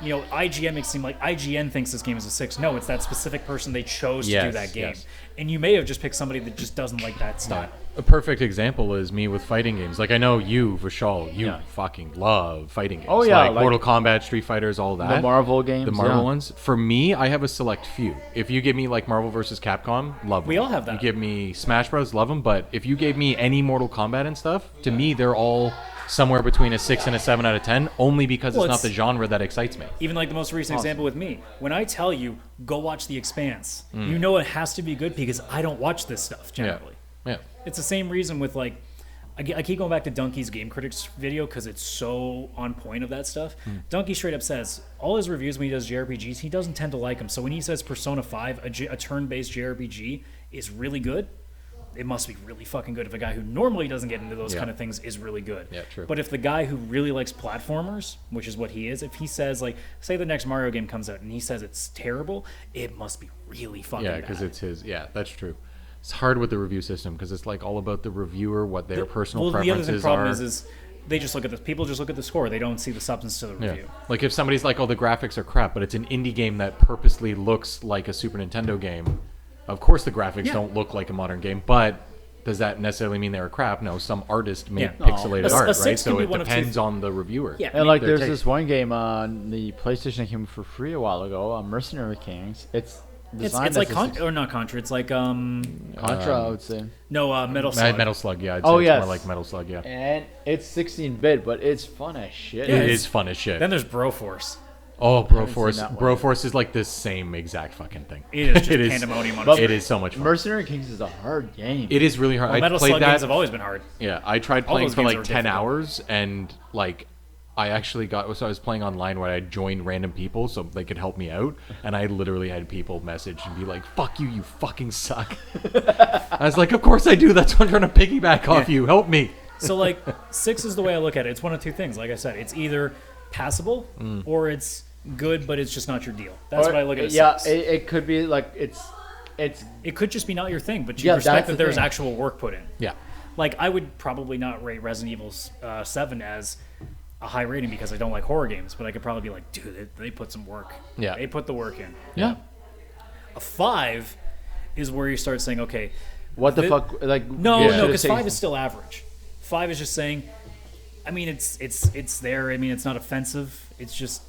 you know, IGN makes it seem like IGN thinks this game is a 6. No, it's that specific person they chose to do Yes, that game. yes. And you may have just picked somebody that just doesn't like that style. A perfect example is me with fighting games. Like I know you, Vishal, you Yeah. fucking love fighting games. Oh, yeah, like like Mortal Kombat, Street Fighters, all that. the Marvel games. The Marvel yeah. ones. For me, I have a select few. If you give me like Marvel vs. Capcom, love them. We all have that. You give me Smash Bros, love them. But if you gave me any Mortal Kombat and stuff, to me they're all somewhere between a 6 and a 7 out of 10, only because Well, it's not it's- the genre that excites me. Even like the most recent example with me. When I tell you, go watch The Expanse, Mm. you know it has to be good because I don't watch this stuff Yeah. generally. Yeah. It's the same reason with like, I keep going back to Donkey's Game Critics video because it's so on point of that stuff. Donkey straight up says all his reviews when he does JRPGs, he doesn't tend to like them. So when he says Persona 5, a turn-based JRPG, is really good, it must be really fucking good if a guy who normally doesn't get into those Yeah. kind of things is really good. Yeah, true. But if the guy who really likes platformers, which is what he is, if he says like, say the next Mario game comes out and he says it's terrible, it must be really fucking Yeah, bad. because it's his. Yeah, that's true. It's hard with the review system because it's like all about the reviewer, what their personal well, the other preferences problem are. is they just look at the people just look at the score. They don't see the substance to the Yeah. review. Like if somebody's like, "Oh, the graphics are crap," but it's an indie game that purposely looks like a Super Nintendo game. Of course, the graphics Yeah. don't look like a modern game, but does that necessarily mean they were crap? No, some artist made Yeah. pixelated A- art, a 6 right? can So be it one of two depends on the reviewer. Yeah. And like, their there's taste. this one game on the PlayStation that came for free a while ago, Mercenary Kings. It's designed It's like as a or not Contra. It's like Contra, I would say. Metal Slug. Metal Slug, yeah. I'd Oh, say it's yes. more like Metal Slug, yeah. And it's 16-bit, but it's fun as shit. Yeah, It it's- is fun as shit. Then there's Broforce. Oh, haven't Broforce. seen that one. Broforce is like the same exact fucking thing. It is just It is- pandemonium on But- It is so much fun. Mercenary Kings is a hard game. It is really hard. Well, I Metal played Slug that. games have always been hard. Yeah, I tried All playing those for games like are 10 difficult. hours, and like I actually got. So I was playing online where I joined random people so they could help me out, and I literally had people message and be like, "Fuck you, you fucking suck." I was like, "Of course I do. That's why I'm trying to piggyback off you. Help me." So like 6 is the way I look at it. It's one of two things. Like I said, it's either passable or it's good, but it's just not your deal. That's Or- what I look at. As Yeah, 6. it could be like it's It could just be not your thing, but you Yeah, respect that's that the there's thing. actual work put in. Yeah. Like I would probably not rate Resident Evil 7 as a high rating because I don't like horror games, but I could probably be like, dude, they put some work. Yeah. They put the work in. yeah. A 5 is where you start saying, okay, What the Thi- fuck? Like no, you no, should've because taken- 5 is still average. 5 is just saying, I mean, it's there. I mean, it's not offensive. It's just,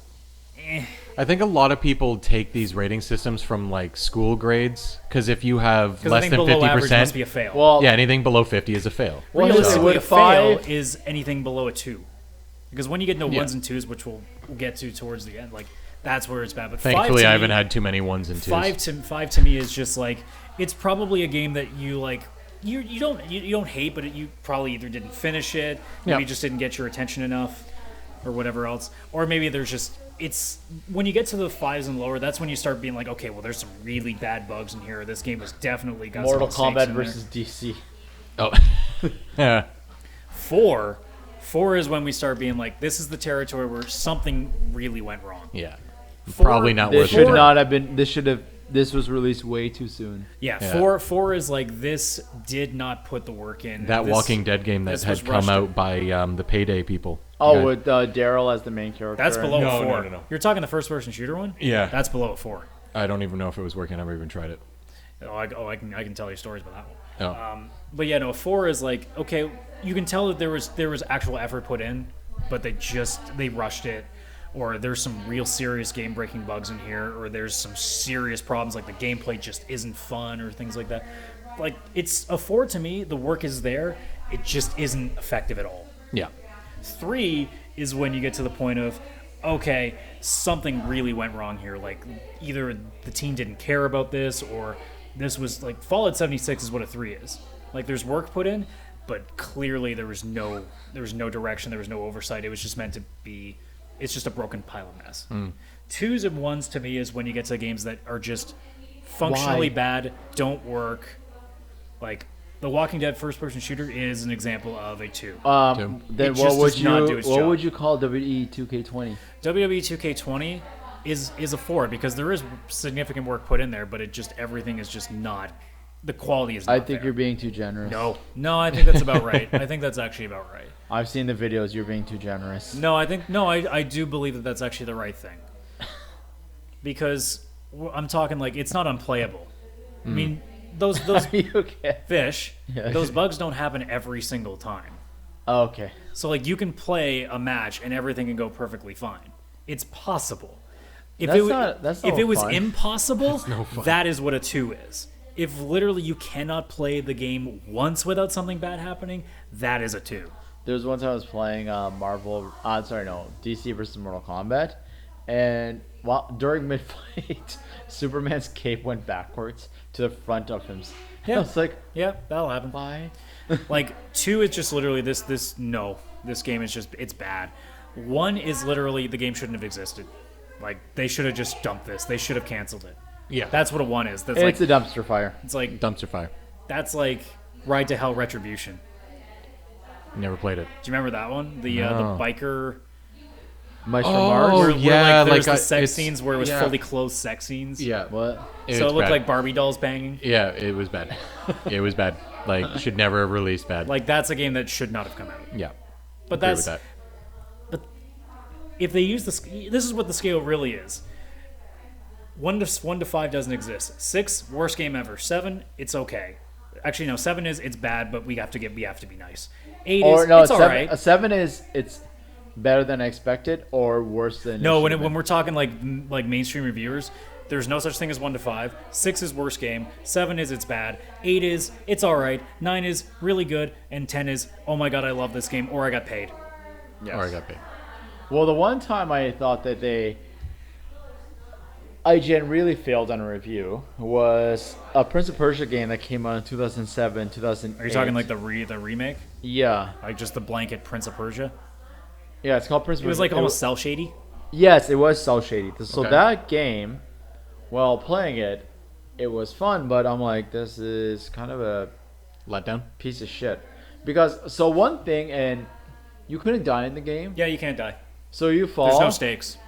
I think a lot of people take these rating systems from like school grades because if you have because I less think than below average must 50%, be a fail. Well, yeah, anything below 50 is a fail. well, Realistically, with a fail 5 is anything below a 2. Because when you get into Yeah. 1s and 2s, which we'll get to towards the end, like that's where it's bad. But Thankfully, 5 to I me- haven't had too many ones and twos. Five to me is just like it's probably a game that you like. You don't hate, but you probably either didn't finish it, maybe Yeah. it just didn't get your attention enough, or whatever else, or maybe there's just it's when you get to the 5s and lower, that's when you start being like, okay, well, there's some really bad bugs in here. This game has definitely got Mortal some mistakes Kombat in there. versus DC. Oh, yeah. 4 is when we start being like, this is the territory where something really went wrong. Yeah. 4 Probably not This worth should it. not have been. This was released way too soon. Yeah, Yeah. 4 is like this did not put the work in. That This- Walking Dead game that this had was come rushed. out by the Payday people. Oh, Yeah. with Daryl as the main character. That's below No, a 4. no. You're talking the first-person shooter one? Yeah. That's below a 4. I don't even know if it was working. I never even tried it. I can tell you stories about that one. Oh. But yeah, no, 4 is like, okay, you can tell that there was actual effort put in, but they rushed it, or there's some real serious game-breaking bugs in here, or there's some serious problems like the gameplay just isn't fun or things like that. Like it's a 4 to me. The work is there. It just isn't effective at all. Yeah. 3 is when you get to the point of, okay, something really went wrong here. Like either the team didn't care about this, or this was like Fallout 76 is what a 3 is. Like there's work put in, but clearly there was no direction, there was no oversight. It was just meant to be. It's just a broken pile of mess. 2s and 1s to me is when you get to games that are just functionally Why? bad, don't work. Like The Walking Dead first-person shooter is an example of a 2. Then It what just would does not do you its what job. would you call WWE 2K20? WWE 2K20 is a 4 because there is significant work put in there, but everything is just not. The quality is not I think there. you're being too generous. No, I think that's about right. I think that's actually about right. I've seen the videos. You're being too generous. I do believe that that's actually the right thing. Because I'm talking like it's not unplayable. I mean, those Are you okay? fish, Yeah. those bugs don't happen every single time. Oh, okay. So like you can play a match and everything can go perfectly fine. It's possible. If That's if no it was fun. impossible, no fun. that is what a 2 is. If literally you cannot play the game once without something bad happening, that is a 2. There was one time I was playing DC versus Mortal Kombat, and during mid-fight, Superman's cape went backwards to the front of him. Yeah. I was like, Yeah, that'll happen. why? Like 2 is just literally this game is just it's bad. 1 is literally the game shouldn't have existed. Like they should have just dumped this. They should have canceled it. Yeah. That's what a 1 is. That's It's like a dumpster fire. it's like Dumpster fire. that's like Ride to Hell Retribution. Never played it. Do you remember that one? The No. biker Maestro Oh, Mars? where yeah, like there's like, the sex it's- scenes where it was yeah. fully closed sex scenes. Yeah. What? So it looked bad. like Barbie dolls banging. Yeah, it was bad. It was bad. Like, should never have released bad. Like that's a game that should not have come out. yeah. But Agree that's with that. if they use this is what the scale really is. 1 to 5 doesn't exist. 6, worst game ever. 7, it's okay. Actually, no. 7 is it's bad, but we have to be nice. 8 Or is no, it's all right. a 7 is it's better than expected or worse than. No, it when should when we're talking like mainstream reviewers, there's no such thing as 1 to 5. 6 is worst game. 7 is it's bad. 8 is it's all right. 9 is really good, and 10 is oh my god, I love this game, or I got paid. Yes. Or I got paid. Well, the one time I thought that IGN really failed on a review was a Prince of Persia game that came out in 2007, 2008. Are you talking like the remake, Yeah. like just the blanket Prince of Persia? Yeah, it's called Prince of It was Persia. like almost cell shady. Yes, it was cel shady. So Okay. that game, while playing it, it was fun, but I'm like, this is kind of a Letdown? piece of shit. Because, so one thing, and you couldn't die in the game. Yeah, you can't die. So you fall. There's no stakes.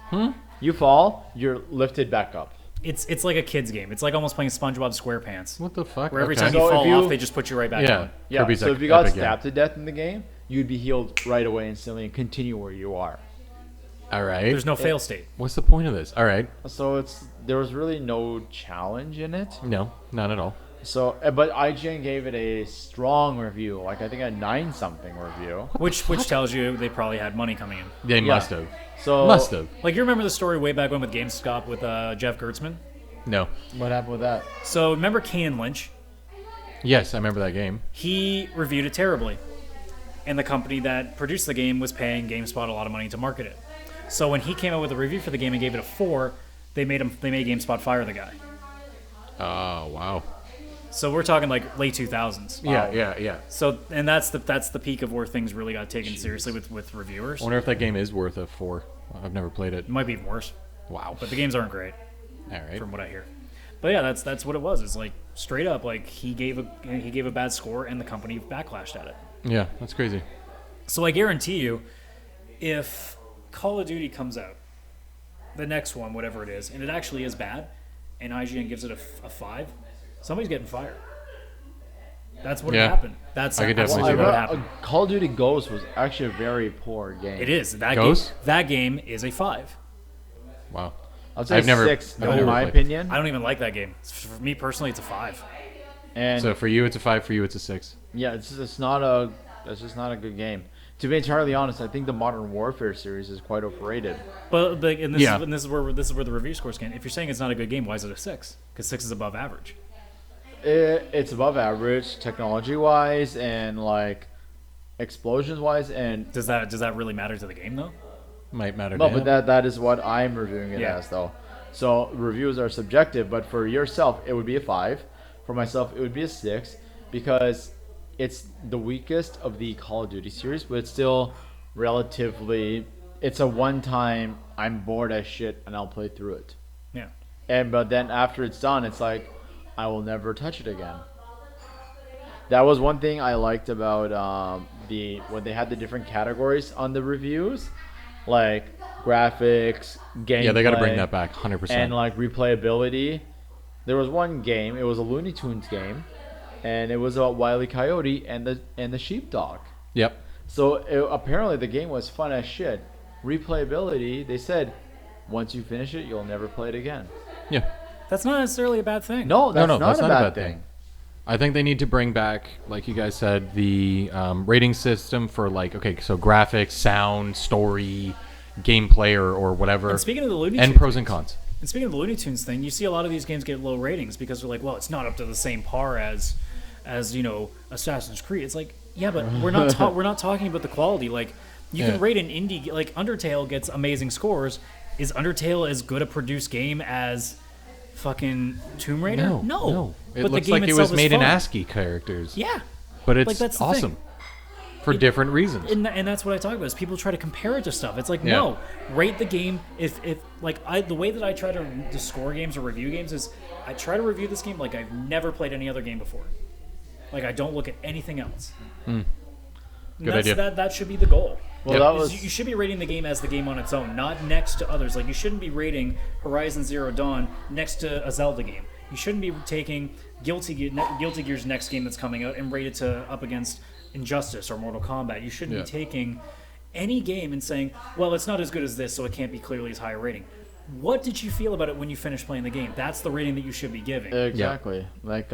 You fall, you're lifted back up. It's like a kid's game. It's like almost playing SpongeBob SquarePants, What the fuck? where every Okay. time you So if fall you- off, they just put you right back Yeah. down. Yeah, Kirby's so like if you got epic game. stabbed to death in the game, you'd be healed right away instantly and continue where you are. All right. There's no fail state. What's the point of this? All right. So there was really no challenge in it. No, not at all. So, but IGN gave it a strong review, like I think a 9-something review. Which tells you they probably had money coming in. They must have. So Must have. Like you remember the story way back when with GameStop with Jeff Gertzman? No. What happened with that? So remember Kane Lynch? Yes, I remember that game. He reviewed it terribly. And the company that produced the game was paying GameSpot a lot of money to market it. So when he came out with a review for the game and gave it a 4, they made GameSpot fire the guy. Oh, wow. So we're talking like late 2000s. Yeah. So and that's the peak of where things really got taken seriously with reviewers. I wonder if that game is worth a 4. I've never played it. It might be even worse, Wow. but the games aren't great All right. from what I hear. But yeah, that's what it was. It's like straight up like he gave a bad score and the company backlashed at it. Yeah, that's crazy. So I guarantee you, if Call of Duty comes out, the next one, whatever it is, and it actually is bad, and IGN gives it a 5, somebody's getting fired. That's what Yeah. happened. That's I could absolutely definitely see what that. happened. Call of Duty Ghost was actually a very poor game. It is Ghost? that game is a 5. Wow. I'd say I've never- 6, I've in never my played. opinion. I don't even like that game. For me personally, it's a 5. And So for you, it's a 5. For you, it's a 6. yeah, it's just not a good game. To be entirely honest, I think the Modern Warfare series is quite overrated. But and this, Yeah. is where the review scores can. If you're saying it's not a good game, why is it a 6? Because 6 is above average. It's above average technology-wise and like explosions-wise, and Does that really matter to the game though? Might matter no, to but him. that is what I'm reviewing it Yeah. as, though. So reviews are subjective, but for yourself, it would be a 5. For myself, it would be a 6 because it's the weakest of the Call of Duty series, but it's still relatively. It's a one-time. I'm bored as shit, and I'll play through it. Yeah. But then after it's done, it's like I will never touch it again. That was one thing I liked about when they had the different categories on the reviews, like graphics, gameplay. Yeah, they got to bring that back, 100%. And like replayability. There was one game. It was a Looney Tunes game, and it was about Wile E. Coyote and the sheepdog. Yep. So apparently the game was fun as shit. Replayability, they said, once you finish it, you'll never play it again. Yeah. That's not necessarily a bad thing. No, that's that's not a bad thing. I think they need to bring back, like you guys said, the rating system for like, okay, so graphics, sound, story, gameplay, or whatever. And speaking of the Looney and Tunes, pros and cons. And speaking of the Looney Tunes thing, you see a lot of these games get low ratings because they're like, well, it's not up to the same par as Assassin's Creed. It's like, yeah, but we're not talking about the quality. Like, you can rate an indie like Undertale gets amazing scores. Is Undertale as good a produced game as fucking Tomb Raider? No. It But looks the game like it itself was is made in fun. ASCII characters. Yeah. But it's Like, that's the awesome. thing. For different reasons. And that's what I talk about is people try to compare it to stuff. It's like, no, rate the game. If the way that I try to score games or review games is I try to review this game like I've never played any other game before. Like I don't look at anything else. Good idea. That should be the goal. Well, that was You should be rating the game as the game on its own, not next to others. Like you shouldn't be rating Horizon Zero Dawn next to a Zelda game. You shouldn't be taking Guilty Gear's next game that's coming out and rate it up against Injustice or Mortal Kombat. You shouldn't be taking any game and saying, well, it's not as good as this, so it can't be clearly as high a rating. What did you feel about it when you finished playing the game? That's the rating that you should be giving. exactly like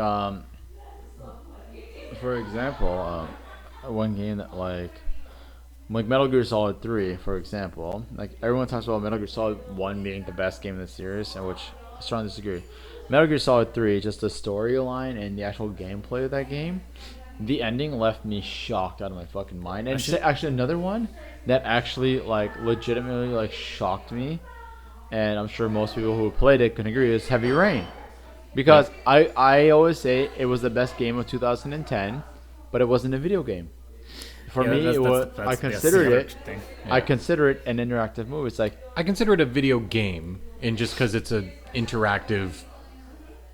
for example, one game that like Metal Gear Solid 3, for example. Like everyone talks about Metal Gear Solid 1 being the best game in the series, and which I strongly disagree. Metal Gear Solid 3, just the storyline and the actual gameplay of that game, the ending left me shocked out of my fucking mind. And actually another one that actually like legitimately like shocked me, and I'm sure most people who played it can agree, is Heavy Rain. Because I always say it was the best game of 2010, but it wasn't a video game. For me, it was. I considered it. I consider it an interactive movie. It's like I consider it a video game, and just because it's an interactive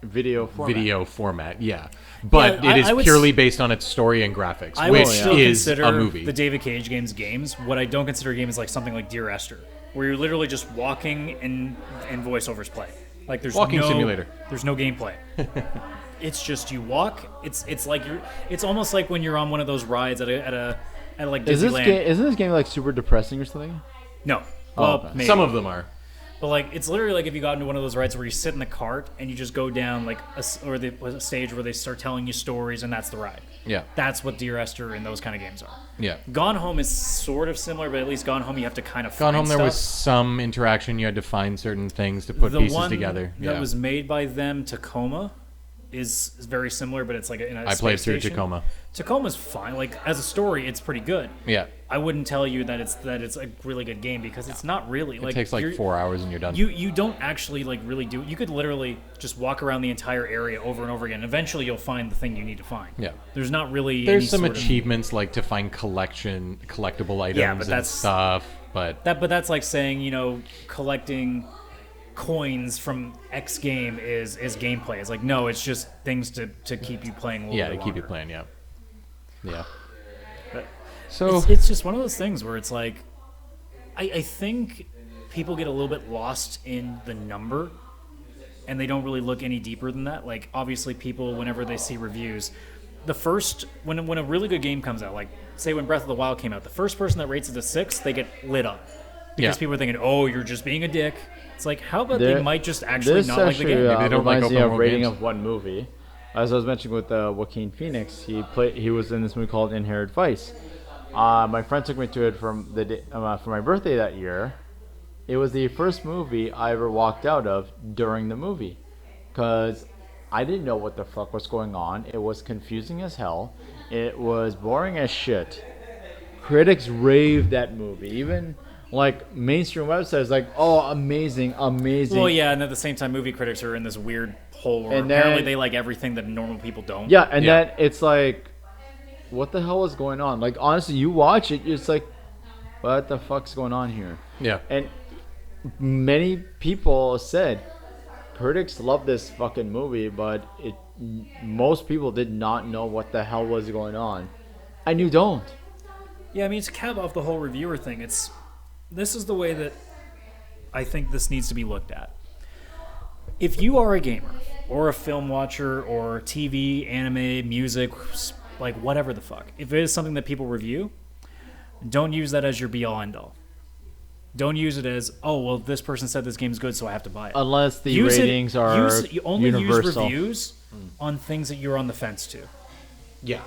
video format, yeah. But it is purely based on its story and graphics, I would which still is consider a movie. the David Cage games. What I don't consider a game is like something like Dear Esther, where you're literally just walking and voiceovers play. Like there's Walking simulator. There's no gameplay. It's just you walk. It's like it's almost like when you're on one of those rides at like Disneyland. Isn't this game like super depressing or something? No. Oh, Well, okay. maybe. Some of them are. But like it's literally like if you got into one of those rides where you sit in the cart and you just go down like a stage where they start telling you stories and that's the ride. Yeah. That's what Dear Esther and those kind of games are. Yeah. Gone Home is sort of similar, but at least Gone Home you have to kind of Gone find Home, there stuff. was some interaction. You had to find certain things to put The pieces one together. that was made by them, Tacoma, is very similar, but it's like in a I played space through station. Tacoma. Tacoma's fine. Like as a story, it's pretty good. Yeah. I wouldn't tell you that it's a really good game because it's not really. Like It takes like 4 hours and you're done. You don't actually like really do. You could literally just walk around the entire area over and over again. Eventually, you'll find the thing you need to find. Yeah. There's not really. There's any some sort of- achievements like to find collectible items Yeah, but and that's- stuff. But that's like saying collecting coins from X game is gameplay. It's like no, it's just things to keep you playing. A little yeah, bit to keep you longer. playing. Yeah. But So it's just one of those things where it's like, I think people get a little bit lost in the number, and they don't really look any deeper than that. Like obviously, people whenever they see reviews, when a really good game comes out, like say when Breath of the Wild came out, the first person that rates it a 6, they get lit up because people are thinking, oh, you're just being a dick. It's like how about they might just actually this not like the actually, game? Maybe they don't like reminds me open of world rating games. of one movie. As I was mentioning with Joaquin Phoenix, he was in this movie called Inherent Vice. My friend took me to it for my birthday that year. It was the first movie I ever walked out of during the movie, because I didn't know what the fuck was going on. It was confusing as hell. It was boring as shit. Critics raved that movie. Even like mainstream websites like, oh, amazing. Well, yeah, and at the same time, movie critics are in this weird hole where And apparently then- they like everything that normal people don't. Yeah, and Yeah. then it's like, what the hell is going on? Like, honestly, you watch it, it's like, what the fuck's going on here? yeah. And many people said, critics love this fucking movie, but most people did not know what the hell was going on, and you don't. Yeah, I mean, to cap off the whole reviewer thing, this is the way that I think this needs to be looked at. If you are a gamer or a film watcher or TV, anime, music, like whatever the fuck, if it is something that people review, don't use that as your be-all, end-all. Don't use it as, oh, well, this person said this game's good, so I have to buy it. Unless the ratings are you only universal. use reviews on things that you're on the fence to. Yeah.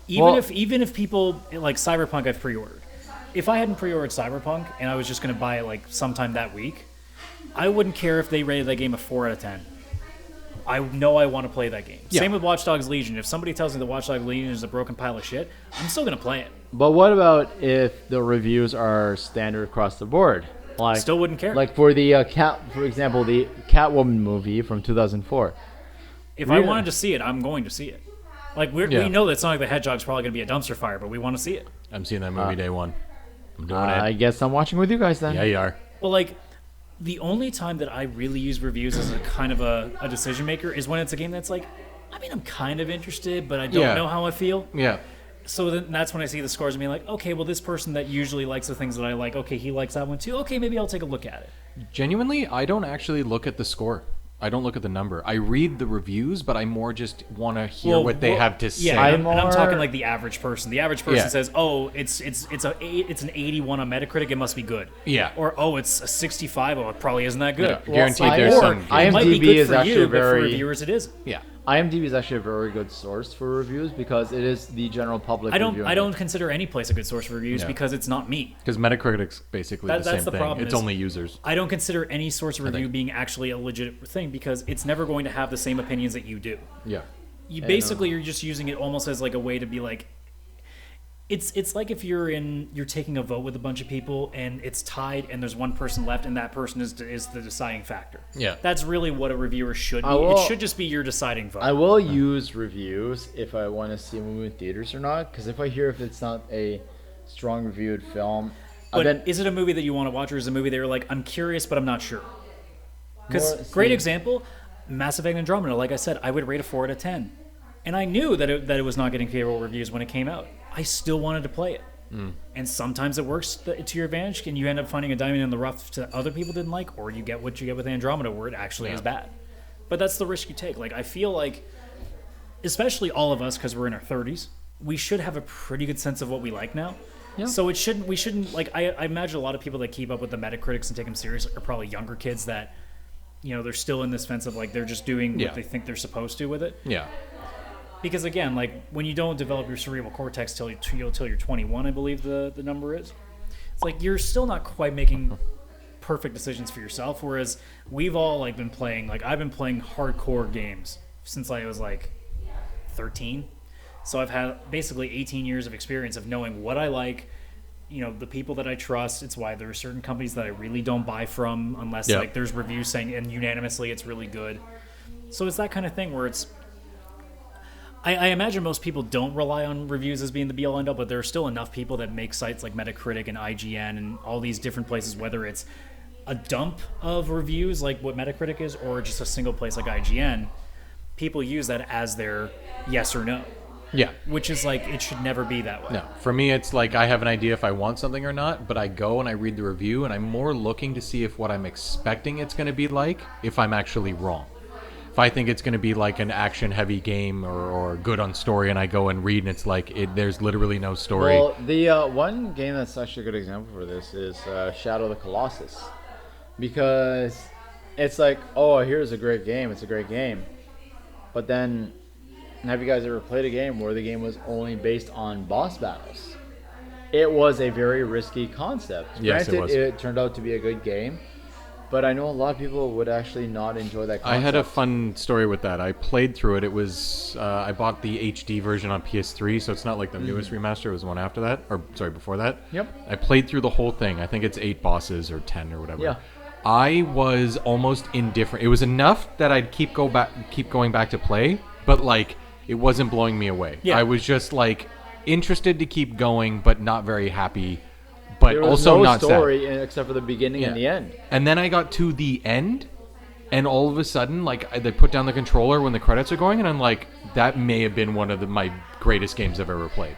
Even if people, like Cyberpunk I've pre-ordered. If I hadn't pre-ordered Cyberpunk and I was just going to buy it like sometime that week, I wouldn't care if they rated that game a 4 out of 10. I know I want to play that game. Yeah. Same with Watch Dogs Legion. If somebody tells me that Watch Dogs Legion is a broken pile of shit, I'm still going to play it. But what about if the reviews are standard across the board? Like, Still wouldn't care. Like for the for example, the Catwoman movie from 2004. If I wanted to see it, I'm going to see it. Like we Yeah. know that Sonic the Hedgehog's probably going to be a dumpster fire, but we want to see it. I'm seeing that movie day one. I'm doing I it. guess I'm watching with you guys then. Yeah, you are. Well, like, the only time that I really use reviews as a kind of a decision maker is when it's a game that's like, I mean, I'm kind of interested, but I don't know how I feel. Yeah. So then that's when I see the scores and be like, okay, well, this person that usually likes the things that I like, okay, he likes that one too. Okay, maybe I'll take a look at it. Genuinely, I don't actually look at the score. I don't look at the number. I read the reviews, but I more just want to hear what they have to say. Yeah, and I'm more- talking like the average person. The average person Yeah. says, "Oh, it's an 81 on Metacritic. It must be good." Yeah. Or oh, it's a 65. Oh, it probably isn't that good. Yeah, guaranteed I- there's or some. I It am- might be IMDb good is for actually you, but for very- reviewers, it isn't. Yeah. IMDb is actually a very good source for reviews because it is the general public. I reviewing don't it. consider any place a good source for reviews Yeah. because it's not me. Because Metacritic's basically That's the same the thing. problem It's is- only users. I don't consider any source of review think. being actually a legit thing because it's never going to have the same opinions that you do. Yeah. You're just using it almost as like a way to be like, it's like if you're taking a vote with a bunch of people and it's tied and there's one person left and that person is the deciding factor. Yeah. That's really what a reviewer should be. I will- It should just be your deciding vote. I will use reviews if I want to see a movie in theaters or not. Because if I hear if it's not a strong reviewed film, but then is it a movie that you want to watch or is it a movie that you're like, I'm curious but I'm not sure? Because More- great see- example, Mass Effect Andromeda. Like I said, I would rate a 4 out of 10, and I knew that it was not getting favorable reviews when it came out. I still wanted to play it, and sometimes it works to your advantage, and you end up finding a diamond in the rough that other people didn't like, or you get what you get with Andromeda, where it actually is bad. But that's the risk you take. Like I feel like, especially all of us, because we're in our 30s, we should have a pretty good sense of what we like now. Yeah. So we shouldn't like. I imagine a lot of people that keep up with the Metacritics and take them serious are probably younger kids that, they're still in this fence of like they're just doing Yeah. what they think they're supposed to with it. Yeah. Because again, like when you don't develop your cerebral cortex till you're 21, I believe the number is. It's like you're still not quite making perfect decisions for yourself. Whereas we've all like been playing, like I've been playing hardcore games since I was like 13. So I've had basically 18 years of experience of knowing what I like, the people that I trust. It's why there are certain companies that I really don't buy from unless Yeah. like there's reviews saying and unanimously it's really good. So it's that kind of thing where it's. I imagine most people don't rely on reviews as being the be-all end-all, but there are still enough people that make sites like Metacritic and IGN and all these different places, whether it's a dump of reviews like what Metacritic is or just a single place like IGN, people use that as their yes or no, Yeah. which is like it should never be that way. No. For me, it's like I have an idea if I want something or not, but I go and I read the review, and I'm more looking to see if what I'm expecting it's going to be like, if I'm actually wrong. If I think it's going to be like an action-heavy game or good on story, and I go and read, and it's like there's literally no story. well, the one game that's actually a good example for this is Shadow of the Colossus, because it's like, oh, here's a great game. It's a great game, but then have you guys ever played a game where the game was only based on boss battles? It was a very risky concept. Yes, it Granted, was. it turned out to be a good game, but I know a lot of people would actually not enjoy that concept. I had a fun story with that. I played through it. It was I bought the HD version on PS3, so it's not like the newest remaster. It was one after that, or sorry, before that. Yep. I played through the whole thing. I think it's 8 bosses or 10 or whatever. Yeah. I was almost indifferent. It was enough that I'd keep going back to play, but like it wasn't blowing me away. Yeah. I was just like interested to keep going, but not very happy. But There was also no not sad. story except for the beginning and the end. And then I got to the end, and all of a sudden, like, they put down the controller when the credits are going, and I'm like, that may have been one of my greatest games I've ever played.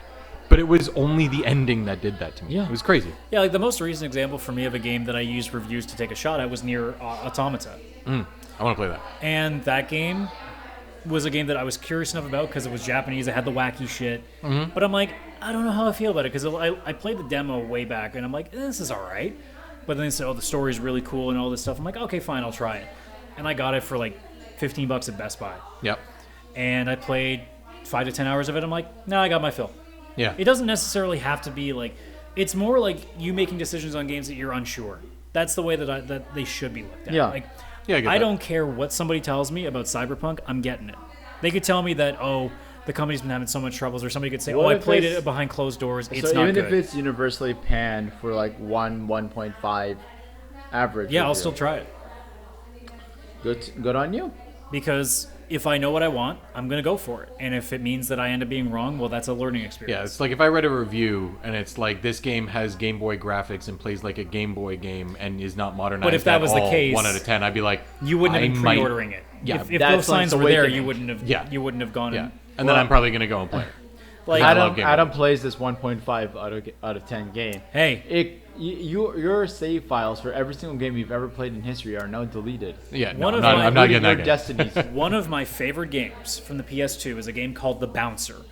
But it was only the ending that did that to me. Yeah. It was crazy. Yeah, like the most recent example for me of a game that I used reviews to take a shot at was Nier Automata. I want to play that. And that game was a game that I was curious enough about because it was Japanese. It had the wacky shit. But I'm like, I don't know how I feel about it because I played the demo way back and I'm like, this is all right. But then they said, oh, the story's really cool and all this stuff. I'm like, okay, fine, I'll try it. And I got it for like $15 at Best Buy. Yep. And I played 5 to 10 hours of it. I'm like, no, I got my fill. Yeah. It doesn't necessarily have to be like, it's more like you making decisions on games that you're unsure. That's the way that they should be looked at. Yeah. Like, Yeah, I get I that. don't care what somebody tells me about Cyberpunk, I'm getting it. They could tell me that, oh, the company's been having so much troubles, or somebody could say, What oh, I if played it's- it behind closed doors. It's So not even good. if it's universally panned for like 1.5 average. Yeah, I'll review. still try it. Good on you. Because if I know what I want, I'm going to go for it. And if it means that I end up being wrong, well, that's a learning experience. Yeah, it's like if I read a review and it's like this game has Game Boy graphics and plays like a Game Boy game and is not modernized But if that at was the all, case, 1 out of 10, I'd be like, You wouldn't I have been might- pre-ordering it. Yeah, if that's those signs like were there, Awakening. you wouldn't have. Yeah. You wouldn't have gone. Yeah, And, and then I'm probably gonna go and play it. like, I love Adam, Game Adam Boy. plays this 1.5 out of 10 game. hey, Your save files for every single game you've ever played in history are now deleted. Yeah, no, One I'm of not, my- I'm not Including getting that your game. Destinies. one of my favorite games from the PS2 is a game called The Bouncer,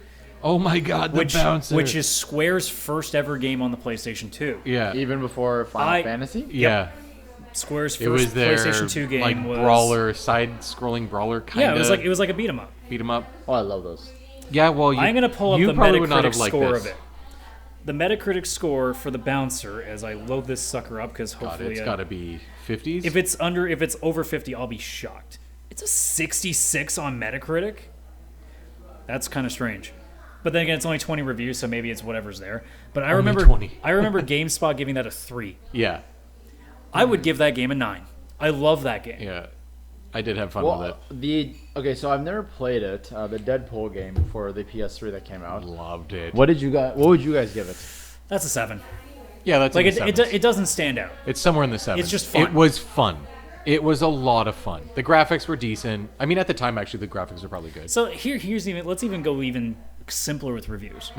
Oh my god, the which bouncer. is Square's first ever game on the PlayStation 2. yeah, Even before Final I- Fantasy? yeah. Square's It was first their PlayStation 2 game like was brawler, side-scrolling brawler kind Yeah, of. it was like a beat 'em up. beat 'em up. Oh, I love those. Yeah, well, you, I'm gonna pull up you the probably would not Metacritic have liked score this. of it. The Metacritic score for The Bouncer, as I load this sucker up, because God, hopefully, it's got to be 50s. if it's over 50, I'll be shocked. It's a 66 on Metacritic. That's kind of strange. But then again, it's only 20 reviews, so maybe it's whatever's there. But I remember 20. I remember GameSpot giving that a 3. yeah, I would give that game a 9. I love that game. yeah. I did have fun with Well, it. so I've never played it. The Deadpool game for the PS3 that came out. Loved it. What would you guys give it? That's a 7. Yeah, that's Like in the it sevens. doesn't stand out. It's somewhere in the sevens. It's just fun. It was fun. It was a lot of fun. The graphics were decent. I mean, at the time, actually, the graphics were probably good. So let's even go even simpler with reviews.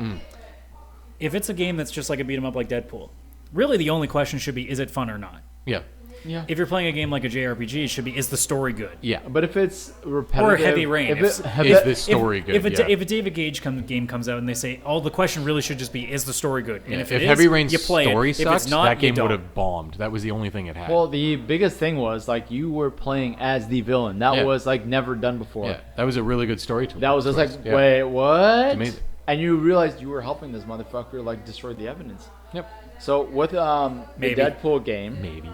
If it's a game that's just like a beat 'em up like Deadpool, really the only question should be, is it fun or not? Yeah, Yeah. If you're playing a game like a JRPG, it should be, is the story good? yeah. But if it's repetitive, Heavy Rain. If If- Is this story good? If a, yeah. if a David Gage game comes out and they say, oh, the question really should just be, is the story good? And Yeah, if if it is, Heavy Rain's you play story it. If sucks, it's not, that game you would don't. have bombed. That was the only thing it had. well, the biggest thing was like you were playing as the villain. That Yeah. was like never done before. yeah, that was a really good story to That was just like, Yeah. wait, what? amazing. And you realized you were helping this motherfucker like destroy the evidence. Yep. So with the Maybe. Deadpool game, Maybe.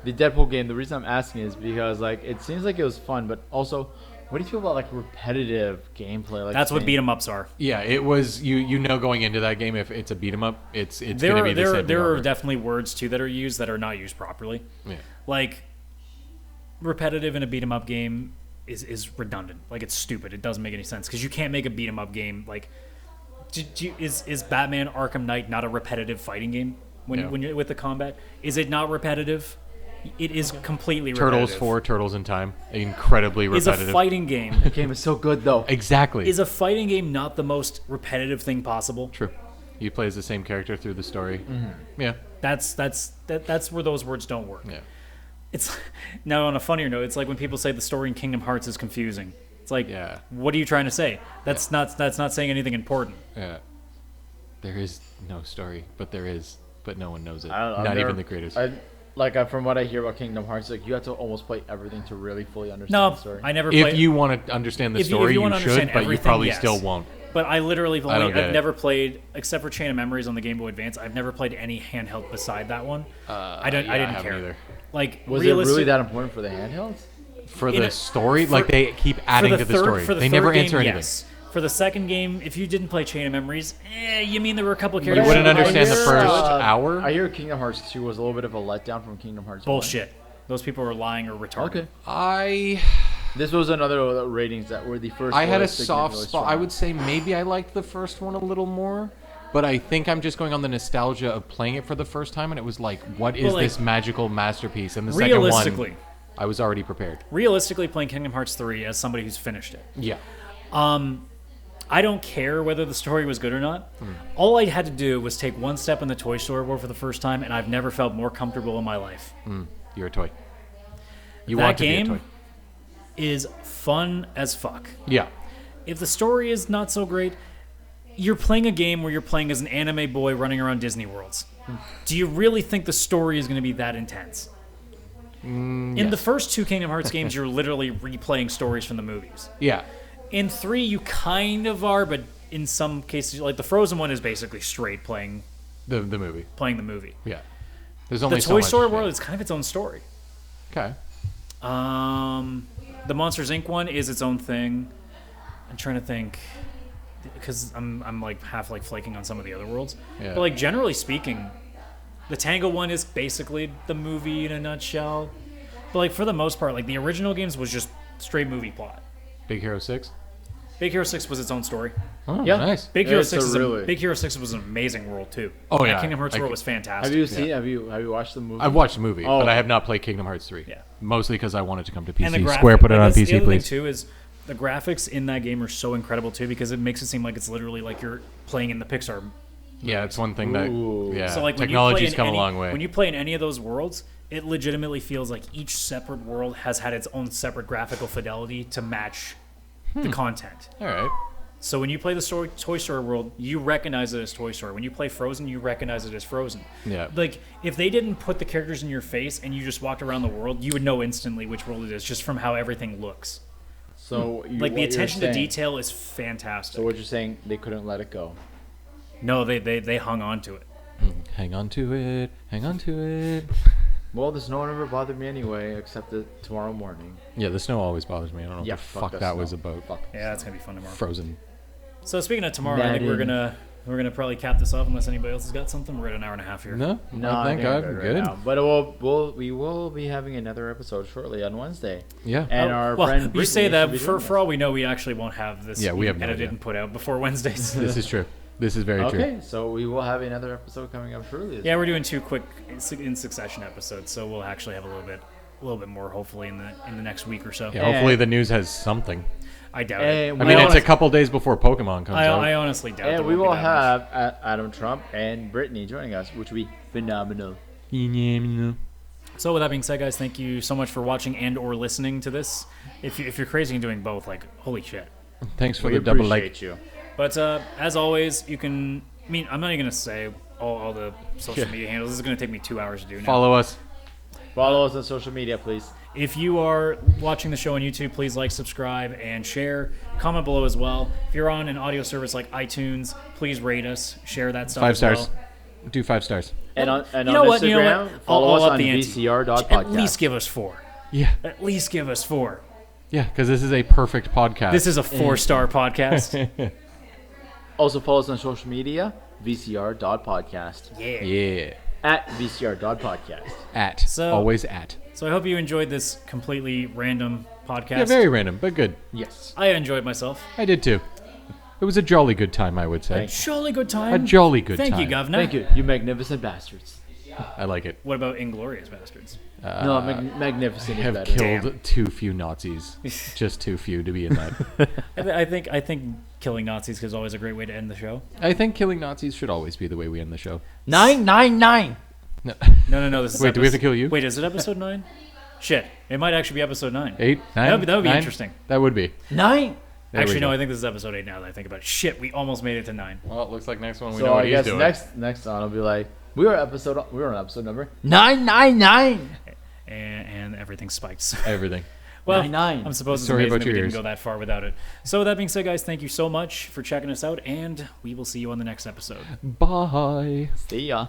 the reason I'm asking is because like it seems like it was fun, but also, what do you feel about like repetitive gameplay? Like That's what saying- beat 'em ups are. Yeah, it was. You know going into that game, if it's a beat 'em up, it's There gonna are be the same. there over. are definitely words too that are used that are not used properly. Yeah. Like repetitive in a beat 'em up game is redundant. Like it's stupid. It doesn't make any sense because you can't make a beat 'em up game like. Is Batman Arkham Knight not a repetitive fighting game Yeah. when you're with the combat? Is it not repetitive? It is completely repetitive. Turtles 4, Turtles in Time, incredibly Is a repetitive. fighting game. The game is so good though. Exactly. Is a fighting game not the most repetitive thing possible? True. You play as the same character through the story. Mm-hmm. Yeah. That's where those words don't work. Yeah. It's now on a funnier note. It's like when people say the story in Kingdom Hearts is confusing. It's like, Yeah. what are you trying to say? That's not saying anything important. Yeah. There is no story, but there is, but no one knows it. I've Not never- even the creators. From what I hear about Kingdom Hearts, like you have to almost play everything to really fully understand No, the story. I never If played. you want to understand the if you story, you wanna should, understand but you everything, probably yes. still won't. But I literally have don't get I've it. never played except for Chain of Memories on the Game Boy Advance. I've never played any handheld beside that one. I didn't haven't care. either. Like Was it really that important for the handhelds? For In the a- story, for- like they keep adding to the story. For the They third never game, answer anything. yes. For the second game, if you didn't play Chain of Memories, you mean there were a couple of You characters. wouldn't that were understand the like, first hour? I hear Kingdom Hearts 2 was a little bit of a letdown from Kingdom Hearts 1. Bullshit. Those people were lying or retarded. Okay. This was another of the ratings that were the first. I had a was soft significantly spot. I strong. would say maybe I liked the first one a little more, but I think I'm just going on the nostalgia of playing it for the first time, and it was like, what is Well, like, this magical masterpiece? And the second one, I was already prepared. Realistically, playing Kingdom Hearts 3 as somebody who's finished it, Yeah. I don't care whether the story was good or not. All I had to do was take one step in the Toy Story world for the first time, and I've never felt more comfortable in my life. You're a toy. You That want to be a game toy. is fun as fuck. Yeah. If the story is not so great, you're playing a game where you're playing as an anime boy running around Disney worlds. Do you really think the story is going to be that intense? In the first 2 Kingdom Hearts games, you're literally replaying stories from the movies. Yeah. In 3, you kind of are, but in some cases, like the Frozen one is basically straight playing The movie. the movie. Yeah. There's The only so Toy much. Story world is kind of its own story. Okay. The Monsters Inc. one is its own thing. I'm trying to think, because I'm like half like flaking on some of the other worlds. Yeah. But like generally speaking, the Tango one is basically the movie in a nutshell. But like for the most part, like the original games was just straight movie plot. Big Hero 6. Big Hero 6 was its own story. Oh, Yeah. nice. Big Hero It's 6 a Big Hero 6 was an amazing world too. Oh, And yeah. Kingdom Hearts I world c- was fantastic. Have you seen? Have you watched the movie? I've watched the movie, Oh. but I have not played Kingdom Hearts 3. Yeah. Mostly because I wanted to come to And the PC. graphics, Square, put it on that's the PC, other thing please. too is the graphics in that game are so incredible too because it makes it seem like it's literally like you're playing in the Pixar. Yeah, it's one thing that. Ooh. Yeah. So like when Technology's you play in come any, a long way. When you play in any of those worlds, it legitimately feels like each separate world has had its own separate graphical fidelity to match the content. All right. So when you play the Toy Story world, you recognize it as Toy Story. When you play Frozen, you recognize it as Frozen. Yeah. Like if they didn't put the characters in your face and you just walked around the world, you would know instantly which world it is just from how everything looks. So Like the what you're attention to saying- detail is fantastic. So what you're saying? They couldn't let it go. No, they hung on to it. Hang on to it. Hang on to it. Well, the snow never bothered me anyway, except tomorrow morning. Yeah, the snow always bothers me. I don't know Yeah, what the fuck fuck that was snow. about. Fuck. Yeah, that's gonna be fun tomorrow. Frozen. So speaking of tomorrow, I think we're Madden. gonna probably cap this off unless anybody else has got something. We're at an hour and a half here. No? No, I think I'm right good. now. But we will be having another episode shortly on Wednesday. Yeah. And our well, friend you Brittany say should that be for doing for all we know, we actually won't have this. Yeah, we have no edited idea. and put out before Wednesdays. This is true. This is very this. true. Okay, so we will have another episode coming up shortly. Yeah, we're doing 2 quick in succession episodes, so we'll actually have a little bit more hopefully in the next week or so. Yeah, hopefully the news has something. I doubt Hey, it. we I mean, it's a honest- couple days before Pokemon comes out. I honestly doubt. And there we won't will be that much. have Adam Trump and Brittany joining us, which will be phenomenal. So with that being said, guys, thank you so much for watching and or listening to this. If you're crazy and doing both, like holy shit. Thanks for We the double like. appreciate you. But as always, you can. I mean, I'm not even gonna say all the social media handles. This is gonna take me 2 hours to do now. Follow us. Follow us on social media, please. If you are watching the show on YouTube, please like, subscribe, and share. Comment below as well. If you're on an audio service like iTunes, please rate us, share that stuff 5 as stars. well. Do 5 stars. And on You know Instagram, what? You know what? follow I'll us up on the ante. VCR.podcast. At least give us 4. Yeah. At least give us 4. Yeah, because this is a perfect podcast. This is a 4-star podcast. Also follow us on social media, VCR.podcast. Yeah. Yeah. At VCR.podcast. At. So- Always at. So I hope you enjoyed this completely random podcast. Yeah, very random, but good. Yes. I enjoyed myself. I did too. It was a jolly good time, I would say. Jolly good time. A jolly good Thank time. you, Governor. Thank you, you magnificent bastards. I like it. What about Inglorious Bastards? No, magnificent is Have better. killed too few Nazis. Just too few to be in that. I think killing Nazis is always a great way to end the show. I think killing Nazis should always be the way we end the show. 999. No. No. This is Wait, do we have to kill you? Wait, is it episode 9? Shit, it might actually be episode 9. 8, 9? That would be 9? interesting. That would be. 9. There Actually, we no, go. I think this is episode 8 now that I think about it. Shit, we almost made it to 9. Well, it looks like next one we So know what I he's guess doing. next on will be like we were on episode number 999. And everything spikes. Everything. Well, 99. I'm supposed to Sorry amazing about that we your didn't ears. go that far without it. So with that being said, guys, thank you so much for checking us out, and we will see you on the next episode. Bye. See ya.